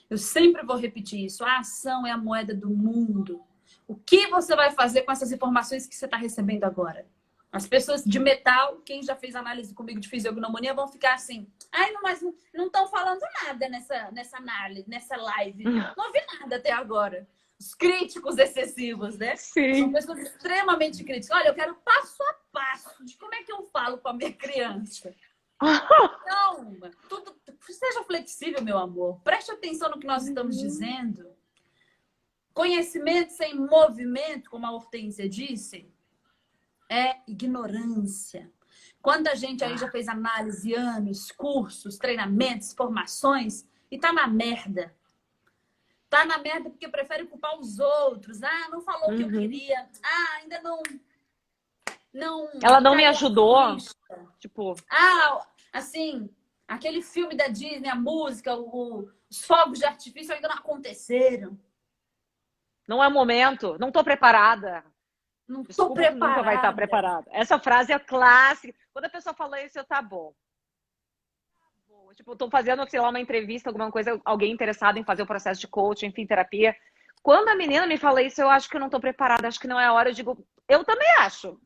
Eu sempre vou repetir isso. A ação é a moeda do mundo. O que você vai fazer com essas informações que você está recebendo agora? As pessoas de metal, quem já fez análise comigo de fisiognomonia, vão ficar assim, ai, mas não estão falando nada nessa análise, nessa live. Não ouvi nada até agora. Os críticos excessivos, né? São Sim. pessoas extremamente críticas. Olha, eu quero passo a passo de como é que eu falo com a minha criança. Não, seja flexível, meu amor. Preste atenção no que nós estamos dizendo. Conhecimento sem movimento, como a Hortência disse, é ignorância. Quanta gente aí já fez análise, anos, cursos, treinamentos, formações e tá na merda. Tá na merda porque prefere culpar os outros. Ah, não falou o que eu queria. Ah, ainda não Ela não me ficaria ajudou. triste. Tipo, Assim, aquele filme da Disney, a música, os fogos de artifício ainda não aconteceram. não é o momento, não tô preparada. Não tô Desculpa, tu nunca vai estar preparada. preparada. Essa frase é clássica. Quando a pessoa fala isso, eu tá bom. Tipo, eu tô fazendo, sei lá, uma entrevista, alguma coisa, alguém interessado em fazer o processo de coaching, enfim, terapia. Quando a menina me fala isso, eu acho que eu não tô preparada, acho que não é a hora. Eu digo, eu também acho.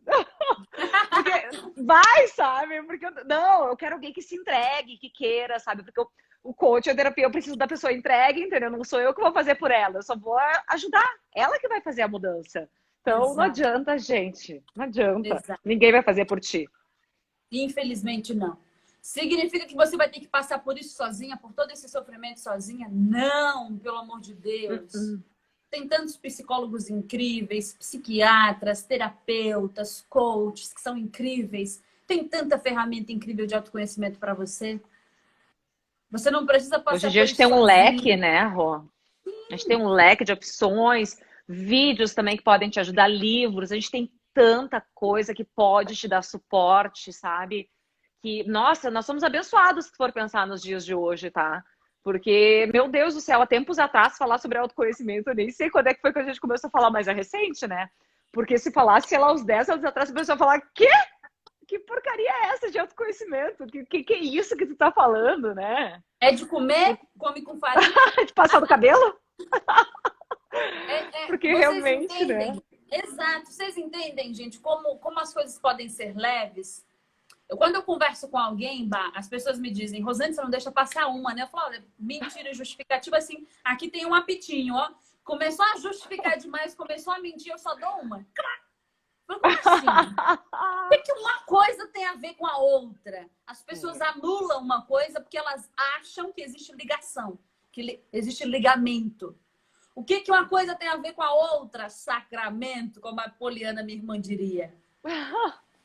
Porque vai, sabe? Porque não, eu quero alguém que se entregue, que queira, sabe? Porque o coach, a terapia, eu preciso da pessoa entregue, entendeu? Não sou eu que vou fazer por ela, eu só vou ajudar. Ela que vai fazer a mudança. Então, não Exato, adianta, gente. Não adianta. exato. Ninguém vai fazer por ti. Infelizmente, não. Significa que você vai ter que passar por isso sozinha, por todo esse sofrimento sozinha? Não, pelo amor de Deus. Tem tantos psicólogos incríveis, psiquiatras, terapeutas, coaches que são incríveis. Tem tanta ferramenta incrível de autoconhecimento para você. Você não precisa Hoje em passar dia a por gente isso tem um leque, sozinha. né, Rô? A gente tem um leque de opções, vídeos também que podem te ajudar, livros. A gente tem tanta coisa que pode te dar suporte, sabe? Que, nossa, nós somos abençoados se for pensar nos dias de hoje, tá? Porque, meu Deus do céu, há tempos atrás falar sobre autoconhecimento, eu nem sei quando é que foi que a gente começou a falar, mas é recente, né? Porque se falasse, sei lá, uns 10 anos atrás, a pessoa ia falar, quê? Que porcaria é essa de autoconhecimento? Que é isso que tu tá falando, né? É de comer, come com farinha. De passar do cabelo? Porque Vocês realmente, né? entendem? Exato. Vocês entendem, gente, como as coisas podem ser leves? Quando eu converso com alguém, as pessoas me dizem, Rosane, você não deixa passar uma, né? Eu falo, olha, mentira justificativa, assim, aqui tem um apitinho, ó. Começou a justificar demais, começou a mentir, eu só dou uma. Como assim? O que uma coisa tem a ver com a outra? As pessoas anulam uma coisa porque elas acham que existe ligação, que existe ligamento. O que uma coisa tem a ver com a outra? Sacramento, como a Poliana, minha irmã, diria.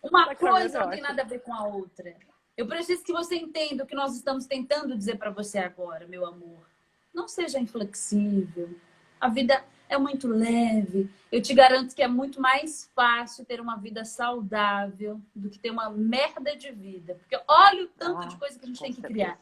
Uma Sacramento coisa é não tem ótimo. nada a ver com a outra. Eu preciso que você entenda o que nós estamos tentando dizer para você agora, meu amor. Não seja inflexível. A vida é muito leve. Eu te garanto que é muito mais fácil ter uma vida saudável do que ter uma merda de vida. Porque olha o tanto de coisa que a gente Com tem que certeza. criar.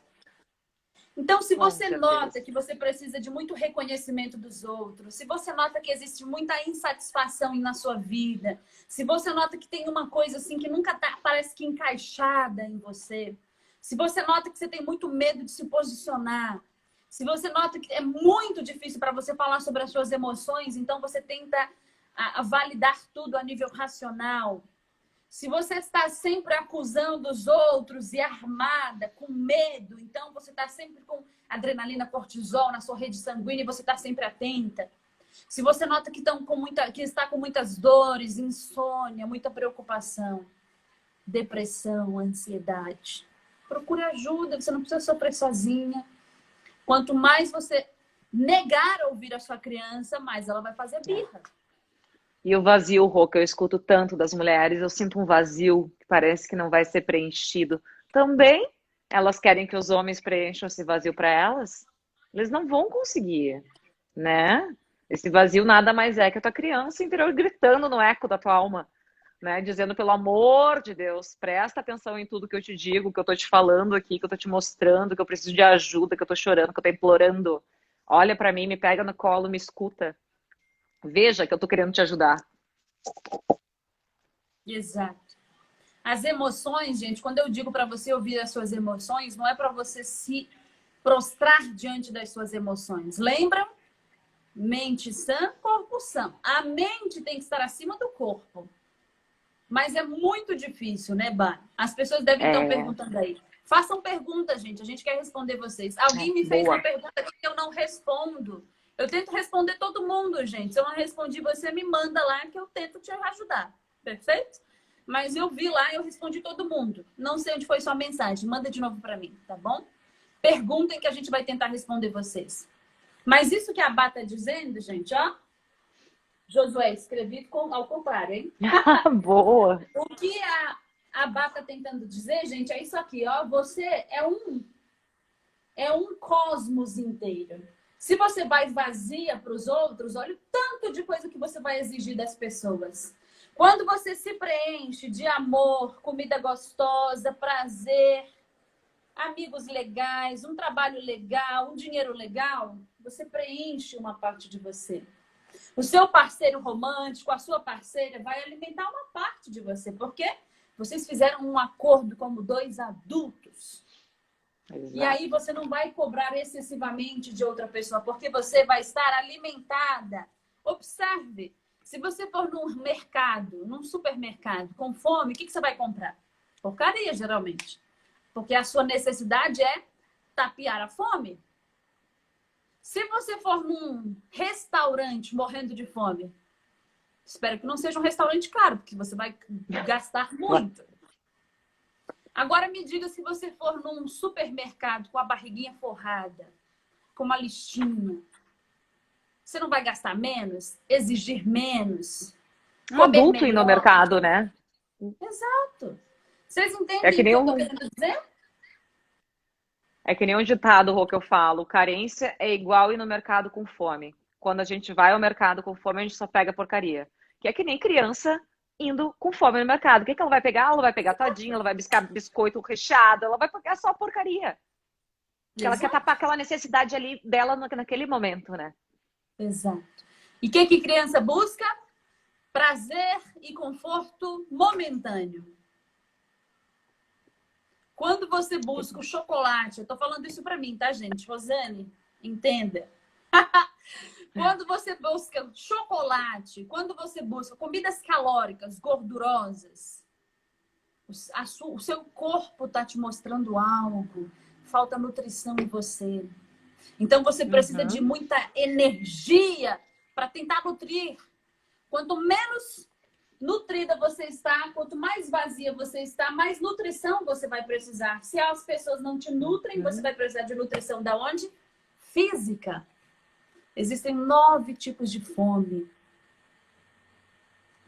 Então, se Com você nota certeza. que você precisa de muito reconhecimento dos outros, se você nota que existe muita insatisfação na sua vida, se você nota que tem uma coisa assim que nunca tá, parece que encaixada em você, se você nota que você tem muito medo de se posicionar, se você nota que é muito difícil para você falar sobre as suas emoções, então você tenta a validar tudo a nível racional. Se você está sempre acusando os outros e armada, com medo, então você está sempre com adrenalina, cortisol na sua rede sanguínea e você está sempre atenta. Se você nota que está com muitas dores, insônia, muita preocupação, depressão, ansiedade, procure ajuda, você não precisa sofrer sozinha. Quanto mais você negar ouvir a sua criança, mais ela vai fazer birra. E o vazio, Rô, que eu escuto tanto das mulheres, eu sinto um vazio que parece que não vai ser preenchido. Também elas querem que os homens preencham esse vazio para elas. Eles não vão conseguir, né? Esse vazio nada mais é que a tua criança interior gritando no eco da tua alma, né? Dizendo, pelo amor de Deus, presta atenção em tudo que eu te digo, que eu tô te falando aqui, que eu tô te mostrando, que eu preciso de ajuda, que eu tô chorando, que eu tô implorando. Olha para mim, me pega no colo, me escuta. Veja que eu tô querendo te ajudar. Exato. As emoções, gente, quando eu digo para você ouvir as suas emoções, não é para você se prostrar diante das suas emoções. Lembram? Mente sã, corpo sã. A mente tem que estar acima do corpo. Mas é muito difícil, né, Bah? As pessoas devem estar É, perguntando aí. Façam perguntas, gente. A gente quer responder vocês. Alguém me fez uma boa. pergunta que eu não respondo. Eu tento responder todo mundo, gente. Se eu não respondi, você me manda lá que eu tento te ajudar. Perfeito? Mas eu vi lá e eu respondi todo mundo. Não sei onde foi sua mensagem. Manda de novo para mim, tá bom? Perguntem que a gente vai tentar responder vocês. Mas isso que a Bá tá dizendo, gente, ó. Josué, escrevi ao contrário, hein? Boa. O que a Bá tá tentando dizer, gente, é isso aqui, ó. Você é um cosmos inteiro. Se você vai vazia para os outros, olha o tanto de coisa que você vai exigir das pessoas. Quando você se preenche de amor, comida gostosa, prazer, amigos legais, um trabalho legal, um dinheiro legal, você preenche uma parte de você. O seu parceiro romântico, a sua parceira, vai alimentar uma parte de você, porque vocês fizeram um acordo como dois adultos. Exato. E aí você não vai cobrar excessivamente de outra pessoa, porque você vai estar alimentada. Observe, se você for num mercado, num supermercado, com fome, o que você vai comprar? Porcaria, geralmente. Porque a sua necessidade é tapear a fome. Se você for num restaurante morrendo de fome, espero que não seja um restaurante caro, porque você vai gastar muito. Agora me diga, se você for num supermercado com a barriguinha forrada, com uma listinha, você não vai gastar menos? Exigir menos? Um adulto ir no mercado, né? Exato. Vocês entendem É que nem o que eu tô querendo dizer? É que nem um ditado, Rô, que eu falo. Carência é igual ir no mercado com fome. Quando a gente vai ao mercado com fome, a gente só pega porcaria. Que é que nem criança indo com fome no mercado. O que ela vai pegar? Ela vai pegar todinho, ela vai buscar biscoito recheado, ela vai pegar só porcaria. Porque ela quer tapar aquela necessidade ali dela naquele momento, né? Exato. E o que criança busca? Prazer e conforto momentâneo. Quando você busca o chocolate, eu tô falando isso pra mim, tá, gente? Rosane, entenda. Quando você busca chocolate, quando você busca comidas calóricas, gordurosas, o seu corpo tá te mostrando algo. Falta nutrição em você. Então você precisa de muita energia para tentar nutrir. Quanto menos nutrida você está, quanto mais vazia você está, mais nutrição você vai precisar. Se as pessoas não te nutrem, você vai precisar de nutrição da onde? Física. Existem 9 tipos de fome.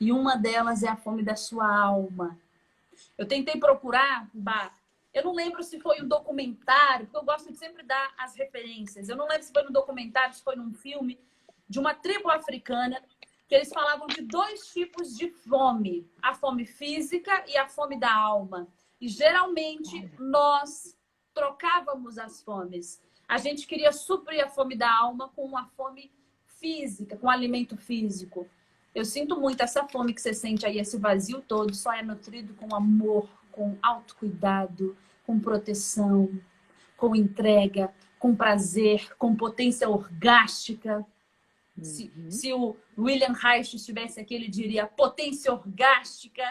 E uma delas é a fome da sua alma. Eu tentei procurar, eu não lembro se foi um documentário, porque eu gosto de sempre dar as referências. Eu não lembro se foi no documentário, se foi num filme de uma tribo africana, que eles falavam de 2 tipos de fome. A fome física e a fome da alma. E geralmente nós trocávamos as fomes. A gente queria suprir a fome da alma com a fome física, com alimento físico. Eu sinto muito essa fome que você sente aí, esse vazio todo, só é nutrido com amor, com autocuidado, com proteção, com entrega, com prazer, com potência orgástica. Se o William Reich estivesse aqui, ele diria potência orgástica.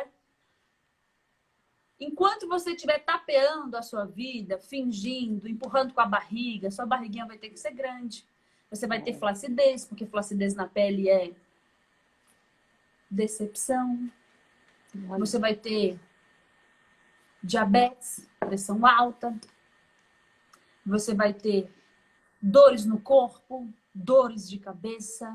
Enquanto você estiver tapeando a sua vida, fingindo, empurrando com a barriga, sua barriguinha vai ter que ser grande. Você vai ter flacidez, porque flacidez na pele é decepção. Você vai ter diabetes, pressão alta. Você vai ter dores no corpo, dores de cabeça.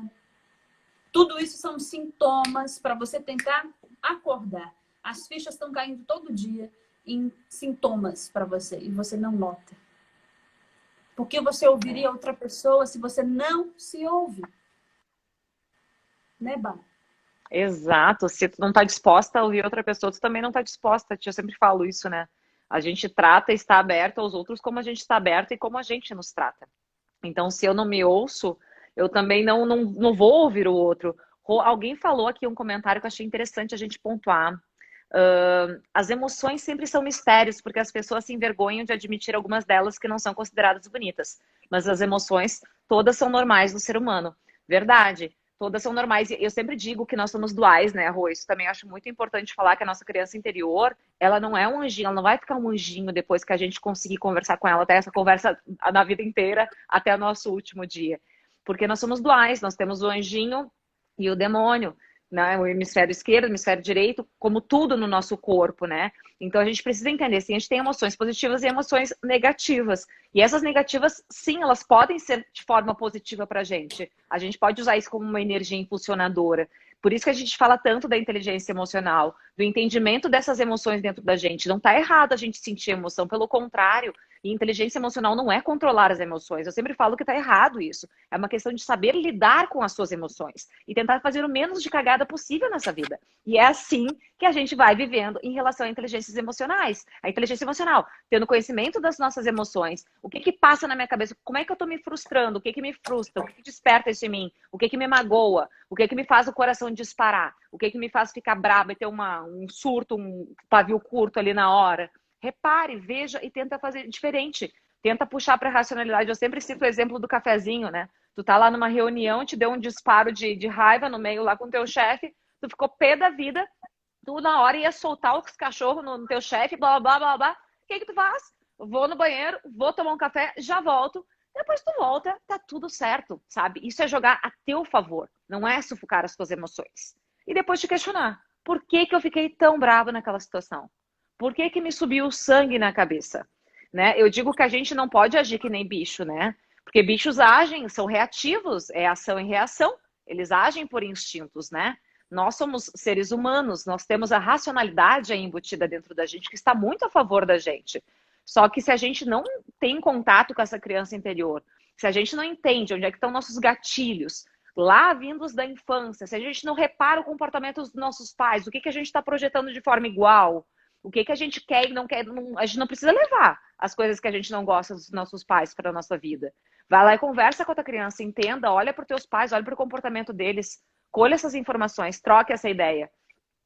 Tudo isso são sintomas para você tentar acordar. As fichas estão caindo todo dia em sintomas para você e você não nota. Porque você ouviria outra pessoa se você não se ouve? Né, Bá? Exato. Se tu não tá disposta a ouvir outra pessoa, tu também não tá disposta. Eu sempre falo isso, né? A gente trata e está aberto aos outros como a gente está aberto e como a gente nos trata. Então, se eu não me ouço, eu também não vou ouvir o outro. Alguém falou aqui um comentário que eu achei interessante a gente pontuar. As emoções sempre são mistérios, porque as pessoas se envergonham de admitir algumas delas que não são consideradas bonitas. Mas as emoções, todas são normais no ser humano. Verdade, todas são normais. Eu sempre digo que nós somos duais, né, Rô? Isso também acho muito importante falar, que a nossa criança interior, ela não é um anjinho, ela não vai ficar um anjinho depois que a gente conseguir conversar com ela, até essa conversa na vida inteira, até o nosso último dia. Porque nós somos duais, nós temos o anjinho e o demônio, né? O hemisfério esquerdo, o hemisfério direito, como tudo no nosso corpo, né? Então a gente precisa entender, sim, a gente tem emoções positivas e emoções negativas. E essas negativas, sim, elas podem ser de forma positiva pra gente. A gente pode usar isso como uma energia impulsionadora. Por isso que a gente fala tanto da inteligência emocional, do entendimento dessas emoções dentro da gente. Não tá errado a gente sentir emoção, pelo contrário. E inteligência emocional não é controlar as emoções. Eu sempre falo que tá errado isso. É uma questão de saber lidar com as suas emoções e tentar fazer o menos de cagada possível nessa vida. E é assim que a gente vai vivendo em relação a inteligências emocionais. A inteligência emocional, tendo conhecimento das nossas emoções, o que que passa na minha cabeça, como é que eu tô me frustrando, o que que me frustra, o que que desperta isso em mim, o que que me magoa, o que que me faz o coração disparar, o que que me faz ficar braba e ter um surto, um pavio curto ali na hora. Repare, veja e tenta fazer diferente. Tenta puxar para a racionalidade. Eu sempre cito o exemplo do cafezinho, né? Tu tá lá numa reunião, te deu um disparo de raiva no meio lá com o teu chefe, tu ficou pé da vida, tu na hora ia soltar os cachorros no teu chefe, blá, blá, blá, blá. O que que tu faz? Vou no banheiro, vou tomar um café, já volto. Depois tu volta, tá tudo certo, sabe? Isso é jogar a teu favor, não é sufocar as tuas emoções. E depois te questionar, por que que eu fiquei tão brava naquela situação? Por que que me subiu o sangue na cabeça? Né? Eu digo que a gente não pode agir que nem bicho, né? Porque bichos agem, são reativos, é ação e reação. Eles agem por instintos, né? Nós somos seres humanos, nós temos a racionalidade aí embutida dentro da gente, que está muito a favor da gente. Só que se a gente não tem contato com essa criança interior, se a gente não entende onde é que estão nossos gatilhos, lá vindos da infância, se a gente não repara o comportamento dos nossos pais, o que que a gente está projetando de forma igual, o que que a gente quer e não quer, a gente não precisa levar as coisas que a gente não gosta dos nossos pais para a nossa vida. Vai lá e conversa com a tua criança, entenda, olha para os teus pais, olha para o comportamento deles, colha essas informações, troque essa ideia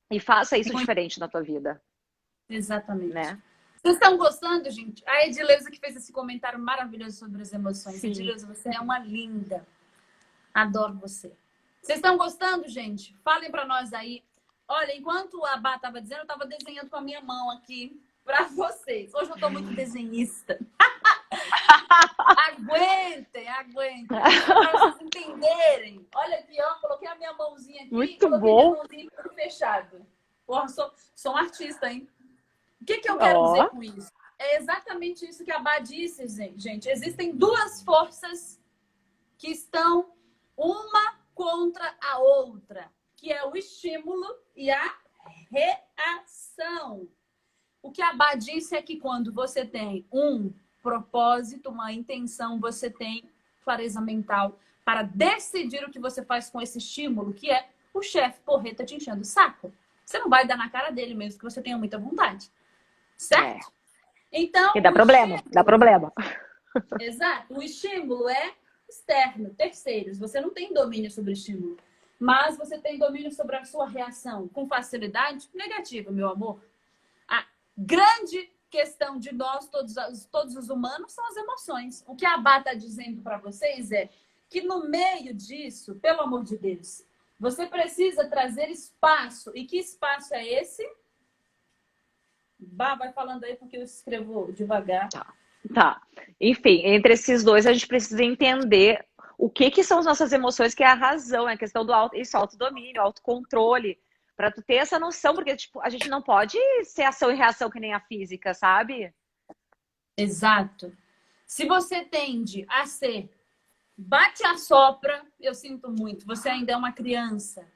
e faça isso diferente na tua vida. Exatamente. Né? Vocês estão gostando, gente? A Edileuza que fez esse comentário maravilhoso sobre as emoções. Sim. Edileuza, você é uma linda. Adoro você. Vocês estão gostando, gente? Falem para nós aí. Olha, enquanto a Bá estava dizendo, eu estava desenhando com a minha mão aqui para vocês. Hoje eu estou muito desenhista. Aguentem, aguentem. Para vocês entenderem. Olha aqui, ó. Coloquei a minha mãozinha aqui. Muito coloquei bom. minha mãozinha fechado. Porra, sou um artista, hein? O que eu quero dizer com isso? É exatamente isso que a Bá disse, gente. Existem duas forças que estão uma contra a outra, que é o estímulo e a reação. O que a Bá disse é que quando você tem um propósito, uma intenção, você tem clareza mental para decidir o que você faz com esse estímulo, que é o chefe porreta te enchendo o saco. Você não vai dar na cara dele mesmo que você tenha muita vontade. Certo? Então, e dá problema, dá problema. Exato. O estímulo é externo, terceiros. Você não tem domínio sobre o estímulo. Mas você tem domínio sobre a sua reação. Com facilidade negativa, meu amor. A grande questão de nós, todos os humanos, são as emoções. O que a Bá está dizendo para vocês é que no meio disso, pelo amor de Deus, você precisa trazer espaço. E que espaço é esse? Bá, vai falando aí porque eu escrevo devagar. Tá. Enfim, entre esses dois a gente precisa entender o que são as nossas emoções, que é a razão, é a questão do autodomínio, autocontrole, para tu ter essa noção, porque tipo, a gente não pode ser ação e reação que nem a física, sabe? Exato. Se você tende a ser bate a sopra, eu sinto muito, você ainda é uma criança.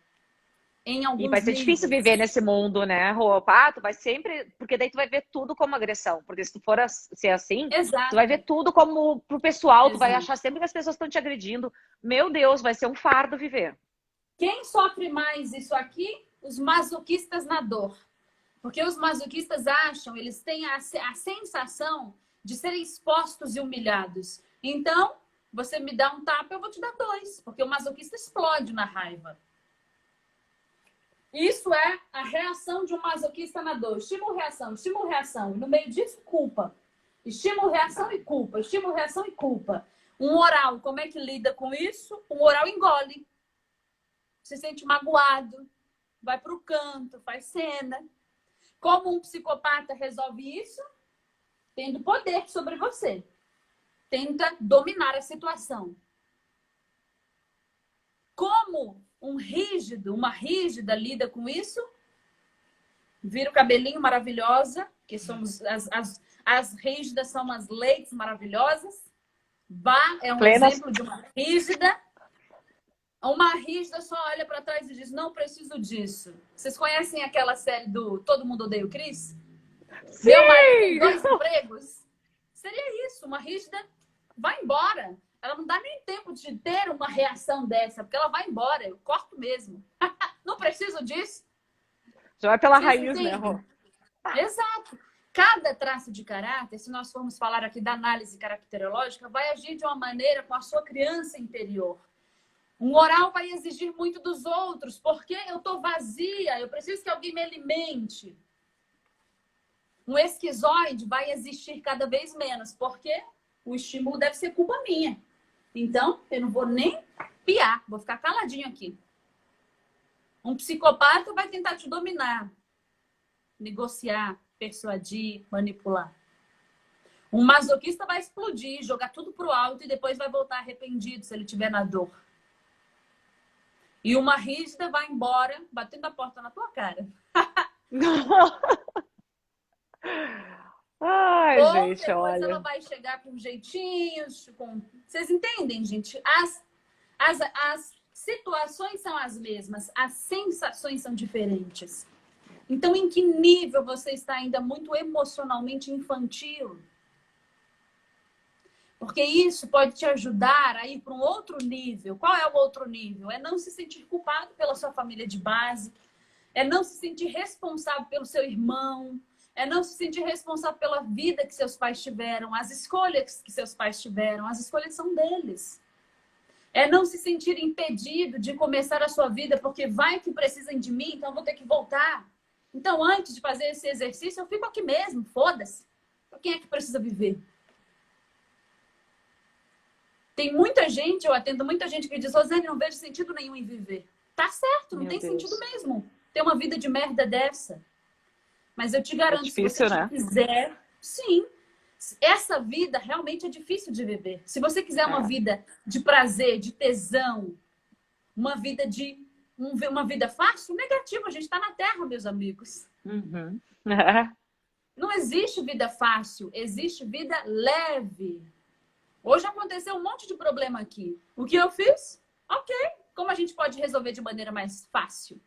E vai ser difícil viver nesse mundo, né, Rô? Tu vai sempre... Porque daí tu vai ver tudo como agressão. Porque se tu for ser assim, Exato. tu vai ver tudo como pro pessoal. Exato. Tu vai achar sempre que as pessoas estão te agredindo. Meu Deus, vai ser um fardo viver. Quem sofre mais isso aqui? Os masoquistas na dor. Porque os masoquistas acham, eles têm a sensação de serem expostos e humilhados. Então, você me dá um tapa, eu vou te dar dois. Porque o masoquista explode na raiva. Isso é a reação de um masoquista na dor. Estímulo, reação, estímulo, reação. E no meio disso, culpa. Estímulo, reação e culpa. Estímulo, reação e culpa. Um oral, como é que lida com isso? Um oral engole. Se sente magoado. Vai para o canto, faz cena. Como um psicopata resolve isso? Tendo poder sobre você. Tenta dominar a situação. Como um rígido, uma rígida lida com isso? Vira o cabelinho maravilhosa, que somos as rígidas são as leites maravilhosas. Bá é um exemplo de uma rígida. Uma rígida só olha para trás e diz: mas não preciso disso. Vocês conhecem aquela série do Todo Mundo Odeia o Chris? Sim! Meu marido tem 2 empregos. Seria isso, uma rígida vai embora. Ela não dá nem tempo de ter uma reação dessa, porque ela vai embora, eu corto mesmo. Não preciso disso. Já vai pela Vocês raiz, né, entendem? Rô? Exato. Cada traço de caráter, se nós formos falar aqui da análise caracterológica, vai agir de uma maneira com a sua criança interior. Um oral vai exigir muito dos outros, porque eu estou vazia, eu preciso que alguém me alimente. Um esquizoide vai existir cada vez menos, porque o estímulo deve ser culpa minha. Então, eu não vou nem piar, vou ficar caladinho aqui. Um psicopata vai tentar te dominar, negociar, persuadir, manipular. Um masoquista vai explodir, jogar tudo pro alto e depois vai voltar arrependido se ele tiver na dor. E uma rígida vai embora, batendo a porta na tua cara. Ai, Ou gente, depois ela olha. vai chegar com jeitinhos, com... Vocês entendem, gente? As situações são as mesmas, as sensações são diferentes. Então, em que nível você está ainda muito emocionalmente infantil? Porque isso pode te ajudar a ir para um outro nível. Qual é o outro nível? É não se sentir culpado pela sua família de base, é não se sentir responsável pelo seu irmão, é não se sentir responsável pela vida que seus pais tiveram, as escolhas que seus pais tiveram, as escolhas são deles. É não se sentir impedido de começar a sua vida porque vai que precisam de mim, então eu vou ter que voltar. Então, antes de fazer esse exercício, eu fico aqui mesmo, foda-se. Quem é que precisa viver? Tem muita gente, eu atendo muita gente que diz, Rosane, não vejo sentido nenhum em viver. Tá certo, não Meu tem Deus. sentido mesmo. Ter uma vida de merda dessa. Mas eu te É garanto, se você difícil, né? quiser, sim. Essa vida realmente é difícil de viver. Se você quiser uma É. vida de prazer, de tesão, uma vida de uma vida fácil, negativo. A gente está na Terra, meus amigos. Uhum. Não existe vida fácil, existe vida leve. Hoje aconteceu um monte de problema aqui. O que eu fiz? Ok. Como a gente pode resolver de maneira mais fácil?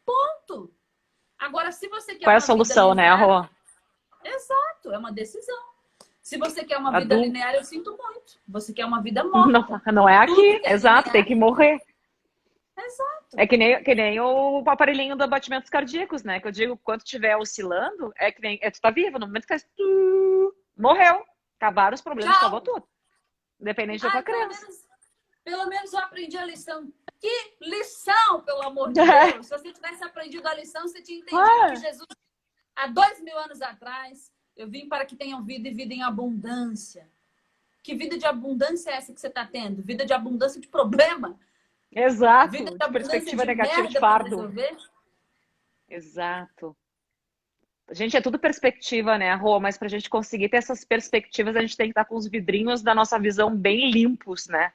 Ponto. Agora, se você quer Qual é a uma vida solução, né, linear, Rô? exato, é uma decisão. Se você quer uma vida Adulto. linear, eu sinto muito. Você quer uma vida Não, morta. não é Tudo aqui, que é exato, tem linear, que morrer. exato. É que nem o aparelhinho dos batimentos cardíacos, né? Que eu digo, quando estiver oscilando, é que nem. Tu tá vivo, no momento que faz. Morreu. Acabaram os problemas, acabou Tchau. tudo. Independente da tua Ai, crença. pelo menos eu aprendi a lição. Que lição, pelo amor de Deus! Se você tivesse aprendido a lição, você tinha entendido que Jesus, há 2000 anos atrás, eu vim para que tenham vida e vida em abundância. Que vida de abundância é essa que você está tendo? Vida de abundância de problema? Exato. Vida de De abundância perspectiva de negativa de merda para fardo. resolver? Exato. Gente, é tudo perspectiva, né, Rô? Mas pra gente conseguir ter essas perspectivas, a gente tem que estar com os vidrinhos da nossa visão bem limpos, né?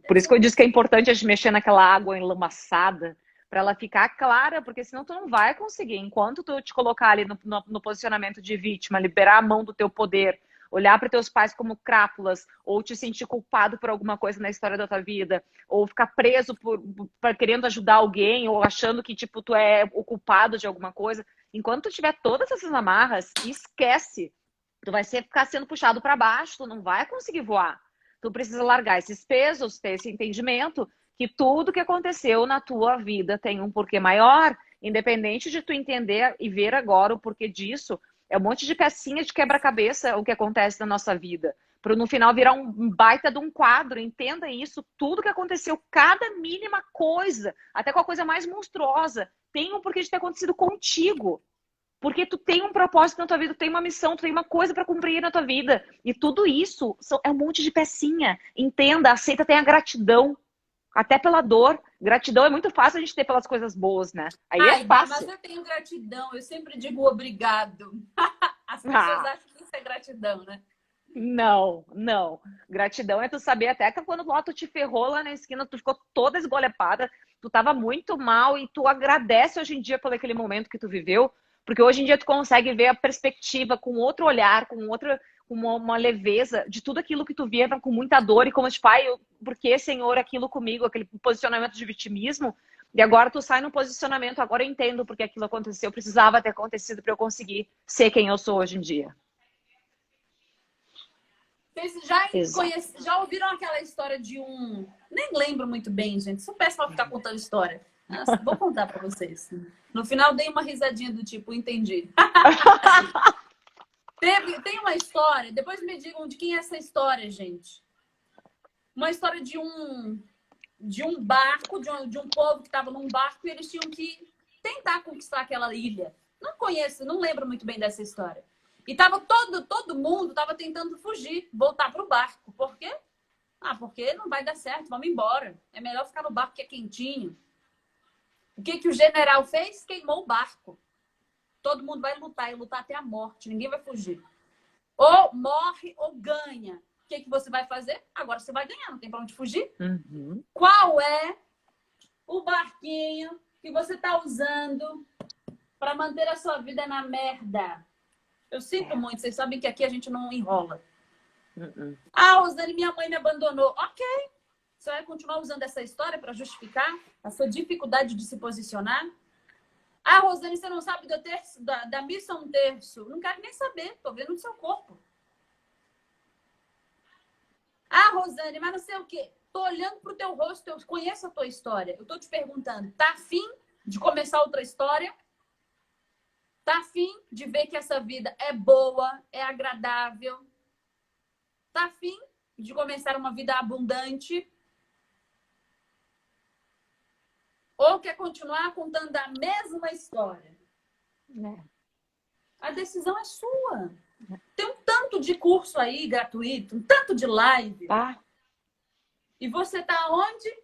Por isso que eu disse que é importante a gente mexer naquela água enlamaçada para ela ficar clara, porque senão tu não vai conseguir. Enquanto tu te colocar ali no posicionamento de vítima, liberar a mão do teu poder, olhar para teus pais como crápulas, ou te sentir culpado por alguma coisa na história da tua vida, ou ficar preso por querendo ajudar alguém, ou achando que tipo tu é o culpado de alguma coisa. Enquanto tu tiver todas essas amarras, esquece. Tu vai ficar sendo puxado para baixo, tu não vai conseguir voar. Tu precisa largar esses pesos, ter esse entendimento que tudo que aconteceu na tua vida tem um porquê maior, independente de tu entender e ver agora o porquê disso. É um monte de pecinha de quebra-cabeça o que acontece na nossa vida. Para no final virar um baita de um quadro. Entenda isso, tudo que aconteceu, cada mínima coisa, até com a coisa mais monstruosa, tem um porquê de ter acontecido contigo. Porque tu tem um propósito na tua vida, tu tem uma missão, tu tem uma coisa para cumprir na tua vida. E tudo isso é um monte de pecinha. Entenda, aceita, tenha gratidão. Até pela dor. Gratidão é muito fácil a gente ter pelas coisas boas, né? Aí é Ai, mas fácil. eu tenho gratidão. Eu sempre digo obrigado. As pessoas acham que isso é gratidão, né? Não, não. Gratidão é tu saber até que quando lá tu te ferrou lá na esquina, tu ficou toda esgolepada, tu tava muito mal e tu agradece hoje em dia por aquele momento que tu viveu, porque hoje em dia tu consegue ver a perspectiva com outro olhar, com outra, com uma leveza de tudo aquilo que tu via com muita dor e como tipo, pai, por que, Senhor, aquilo comigo, aquele posicionamento de vitimismo, E agora tu sai no posicionamento, agora eu entendo porque aquilo aconteceu, precisava ter acontecido para eu conseguir ser quem eu sou hoje em dia. Vocês Exato. já ouviram aquela história de um... Nem lembro muito bem, gente. Sou péssima pra ficar contando história. Mas vou contar pra vocês. No final, dei uma risadinha do tipo, entendi. Tem uma história, depois me digam de quem é essa história, gente. Uma história de um barco, de um povo que estava num barco e eles tinham que tentar conquistar aquela ilha. Não conheço, não lembro muito bem dessa história. E tava todo mundo tava tentando fugir, voltar pro barco. Por quê? Ah, porque não vai dar certo, vamos embora. É melhor ficar no barco que é quentinho. O que o general fez? Queimou o barco. Todo mundo vai lutar, e lutar até a morte. Ninguém vai fugir. Ou morre ou ganha. O que você vai fazer? Agora você vai ganhar, não tem pra onde fugir. Uhum. Qual é o barquinho que você tá usando para manter a sua vida na merda? Eu sinto muito, vocês sabem que aqui a gente não enrola. Ah, Rosane, minha mãe me abandonou. Ok. Você vai continuar usando essa história para justificar a sua dificuldade de se posicionar? Ah, Rosane, você não sabe da missa um terço. Não quero nem saber, tô vendo no seu corpo. Ah, Rosane, mas não sei o quê. Tô olhando pro teu rosto, eu conheço a tua história. Eu tô te perguntando, tá afim de começar outra história? Tá afim de ver que essa vida é boa, é agradável? Tá afim de começar uma vida abundante? Ou quer continuar contando a mesma história? A decisão é sua. Tem um tanto de curso aí gratuito, um tanto de live. E você tá onde?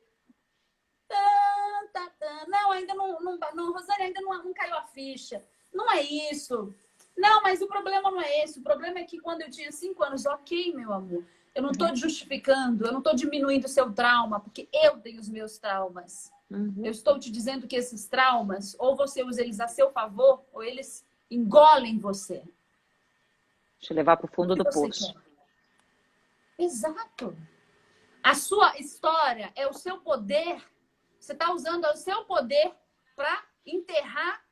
Não, ainda não, Rosane, ainda não caiu a ficha. Não é isso. Não, mas o problema não é esse. O problema é que quando eu tinha 5 anos, ok, meu amor, eu não estou justificando, eu não estou diminuindo o seu trauma, porque eu tenho os meus traumas. Eu estou te dizendo que esses traumas, ou você usa eles a seu favor, ou eles engolem você. Deixa eu levar para o fundo do poço. Exato. A sua história é o seu poder. Você está usando o seu poder para enterrar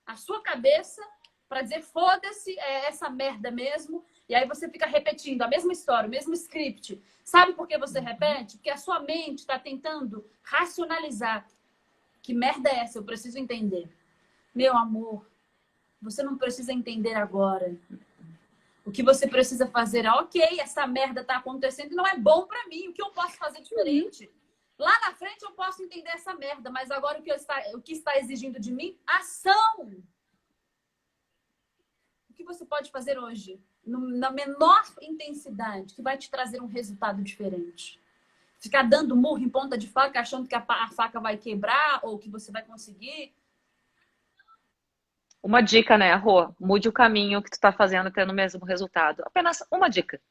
a sua cabeça, para dizer foda-se, é essa merda mesmo. E aí você fica repetindo a mesma história, o mesmo script. Sabe por que você repete? Porque a sua mente está tentando racionalizar. Que merda é essa? Eu preciso entender. Meu amor, você não precisa entender agora. O que você precisa fazer é, ok, essa merda tá acontecendo e não é bom pra mim. O que eu posso fazer diferente? Lá na frente eu posso entender essa merda, mas agora o que está exigindo de mim? Ação! O que você pode fazer hoje, na menor intensidade, que vai te trazer um resultado diferente? Ficar dando murro em ponta de faca, achando que a faca vai quebrar ou que você vai conseguir? Uma dica, né, Rô? Mude o caminho que tu tá fazendo tendo o mesmo resultado. Apenas uma dica.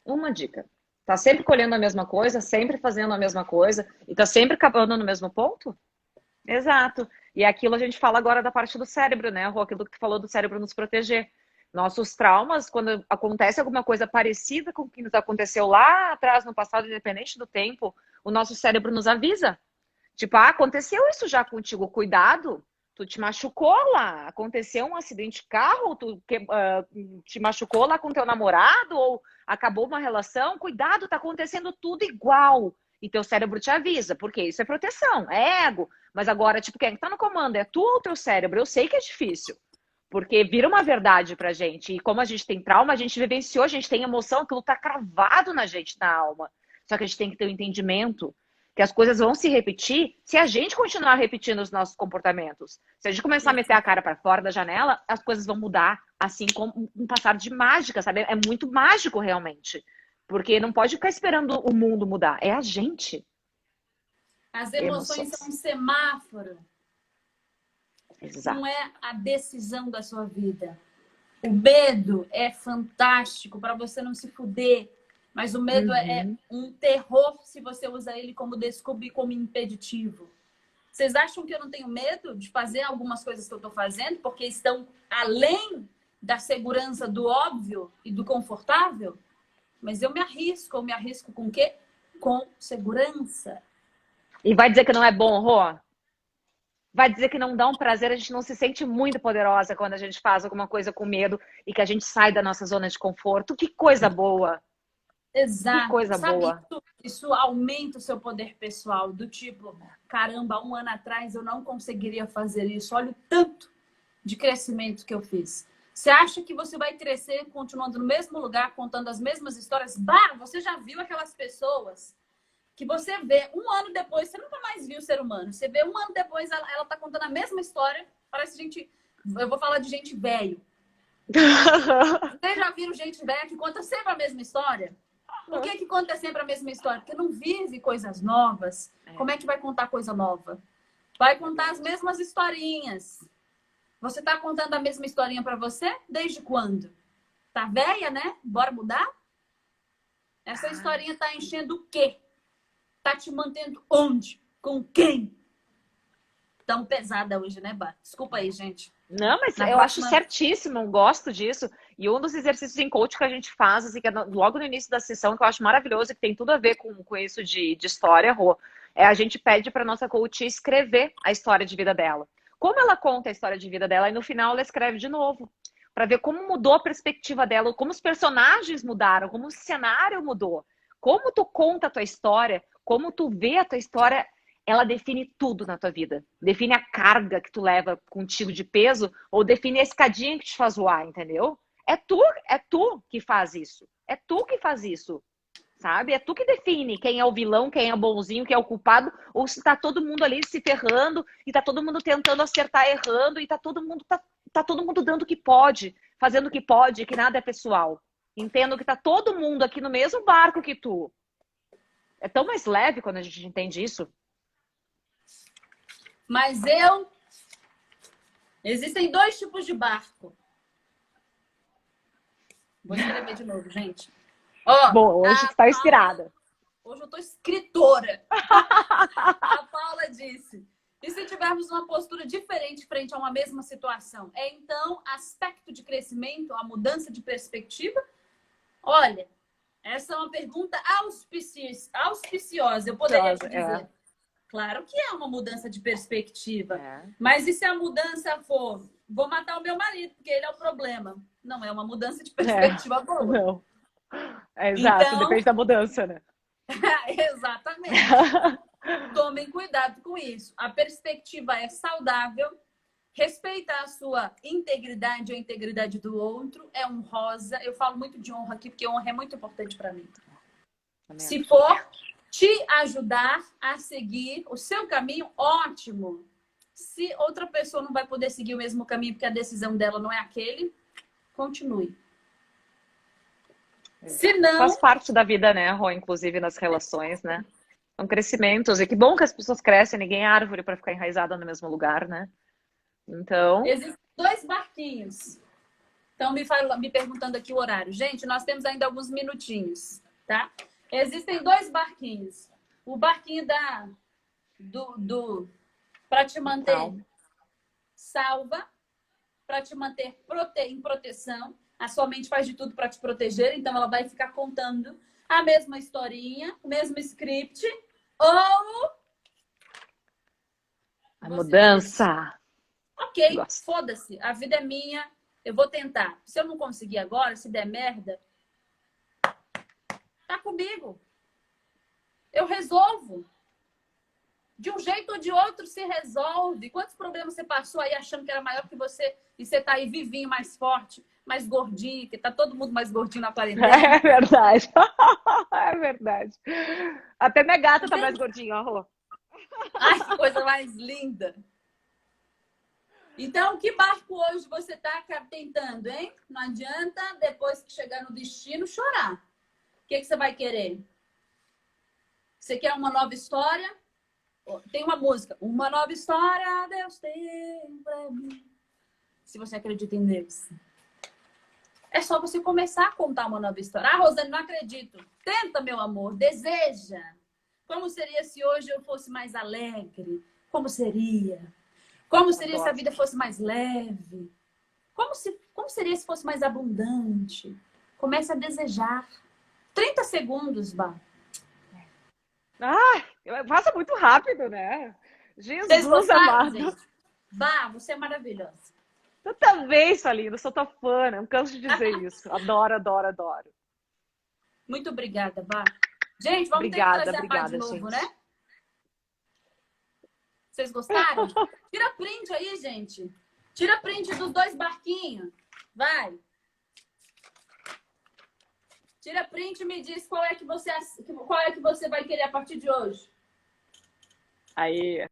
Uma dica. Tá sempre colhendo a mesma coisa, sempre fazendo a mesma coisa e tá sempre acabando no mesmo ponto? Exato. E aquilo a gente fala agora da parte do cérebro, né, Rô? Aquilo que tu falou do cérebro nos proteger. Nossos traumas, quando acontece alguma coisa parecida com o que nos aconteceu lá atrás, no passado, independente do tempo, o nosso cérebro nos avisa. Tipo, aconteceu isso já contigo, cuidado. Tu te machucou lá, aconteceu um acidente de carro, tu te machucou lá com teu namorado, ou acabou uma relação, cuidado, tá acontecendo tudo igual. E teu cérebro te avisa, porque isso é proteção, é ego. Mas agora, tipo, quem tá no comando é tu ou o teu cérebro? Eu sei que é difícil, porque vira uma verdade pra gente. E como a gente tem trauma, a gente vivenciou, a gente tem emoção, aquilo tá cravado na gente, na alma. Só que a gente tem que ter o entendimento que as coisas vão se repetir se a gente continuar repetindo os nossos comportamentos. Se a gente começar a meter a cara para fora da janela, as coisas vão mudar, assim como um passar de mágica, sabe? É muito mágico, realmente. Porque não pode ficar esperando o mundo mudar. É a gente. As emoções são um semáforo. Exato. Não é a decisão da sua vida. O medo é fantástico para você não se fuder. Mas o medo é um terror se você usa ele como desculpa e como impeditivo. Vocês acham que eu não tenho medo de fazer algumas coisas que eu estou fazendo porque estão além da segurança do óbvio e do confortável? Mas eu me arrisco com o quê? Com segurança. E vai dizer que não é bom, Rô? Vai dizer que não dá um prazer, a gente não se sente muito poderosa quando a gente faz alguma coisa com medo e que a gente sai da nossa zona de conforto. Que coisa boa! Que Exato. coisa Sabe, boa! isso aumenta o seu poder pessoal, do tipo, caramba, 1 ano atrás eu não conseguiria fazer isso. Olha o tanto de crescimento que eu fiz. Você acha que você vai crescer continuando no mesmo lugar, contando as mesmas histórias? Bah, você já viu aquelas pessoas que você vê 1 ano depois, você nunca mais viu o ser humano. Você vê 1 ano depois, ela tá contando a mesma história. Parece gente. Eu vou falar de gente velho. Vocês já viram gente velha que conta sempre a mesma história? Por que conta sempre a mesma história? Porque não vive coisas novas. Como é que vai contar coisa nova? Vai contar as mesmas historinhas. Você tá contando a mesma historinha para você? Desde quando? Tá velha, né? Bora mudar? Essa historinha tá enchendo o quê? Tá te mantendo onde? Com quem? Tão pesada hoje, né, Bá? Desculpa aí, gente. Não, mas Na eu acho próxima. certíssimo, gosto disso. E um dos exercícios em coach que a gente faz, assim, que é logo no início da sessão, que eu acho maravilhoso e que tem tudo a ver com isso de história, Rô, é a gente pede para nossa coach escrever a história de vida dela. Como ela conta a história de vida dela e no final ela escreve de novo, para ver como mudou a perspectiva dela, como os personagens mudaram, como o cenário mudou, como tu conta a tua história, como tu vê a tua história, ela define tudo na tua vida. Define a carga que tu leva contigo de peso ou define a escadinha que te faz voar, entendeu? É tu que faz isso. É tu que faz isso, sabe? É tu que define quem é o vilão, quem é o bonzinho, quem é o culpado, ou se tá todo mundo ali se ferrando e tá todo mundo tentando acertar errando e tá todo mundo dando o que pode, fazendo o que pode, que nada é pessoal. Entendo que tá todo mundo aqui no mesmo barco que tu. É tão mais leve quando a gente entende isso. Mas existem 2 tipos de barco. Vou escrever de novo, gente. Ó, Bom, hoje tu a tá Paula. inspirada. Hoje eu tô escritora. A Paula disse: e se tivermos uma postura diferente frente a uma mesma situação? É então aspecto de crescimento, a mudança de perspectiva? Olha, essa é uma pergunta auspiciosa. Eu poderia te É, dizer. Claro que é uma mudança de perspectiva. é. Mas e se a mudança for, vou matar o meu marido, porque ele é o problema? Não é uma mudança de É, perspectiva boa. não. É exato, Então, depende da mudança, né? exatamente. Tomem cuidado com isso. A perspectiva é saudável, respeita a sua integridade ou a integridade do outro, é honrosa. Eu falo muito de honra aqui, porque honra é muito importante para mim. Se for te ajudar a seguir o seu caminho, ótimo. Se outra pessoa não vai poder seguir o mesmo caminho porque a decisão dela não é aquele, continue. Se Faz não, parte da vida, né, Rô? Inclusive nas relações, né? São crescimentos. E que bom que as pessoas crescem, ninguém é árvore para ficar enraizada no mesmo lugar, né? Então, existem 2 barquinhos. Estão me perguntando aqui o horário. Gente, nós temos ainda alguns minutinhos, tá? Existem 2 barquinhos. O barquinho para te manter salva, para te manter em proteção. A sua mente faz de tudo para te proteger, então ela vai ficar contando a mesma historinha, o mesmo script, ou a você diz, mudança. ok, Gosto. foda-se, a vida é minha, eu vou tentar. Se eu não conseguir agora, se der merda, tá comigo. Eu resolvo. De um jeito ou de outro se resolve. Quantos problemas você passou aí achando que era maior que você e você tá aí vivinho, mais forte, mais gordinho, que tá todo mundo mais gordinho na quarentena? É verdade. É verdade. Até minha gata tá mais Entende? gordinha, ó, Rô. Ai, que coisa mais linda. Então, que barco hoje você tá tentando, hein? Não adianta, depois que chegar no destino, chorar. O que você vai querer? Você quer uma nova história? Tem uma música. Uma nova história Deus tem pra mim. Se você acredita em Deus. É só você começar a contar uma nova história. Ah, Rosane, não acredito. Tenta, meu amor. Deseja. Como seria se hoje eu fosse mais alegre? Como seria? Como seria se a Adoro. vida fosse mais leve? Como seria se fosse mais abundante? Comece a desejar. 30 segundos, Vá. Passa muito rápido, né? Vocês Jesus gostaram, amado. gente? Bah, você é maravilhosa. Eu também, sua linda, sou tua fã, não canso de dizer isso. Adoro, adoro, adoro. Muito obrigada, Bah. Gente, vamos ter que Obrigada, trazer a Bah de obrigada, novo, gente. né? Vocês gostaram? Tira print aí, gente. Tira print dos 2 barquinhos. Vai. Tira print e me diz qual é que você vai querer a partir de hoje. Aí.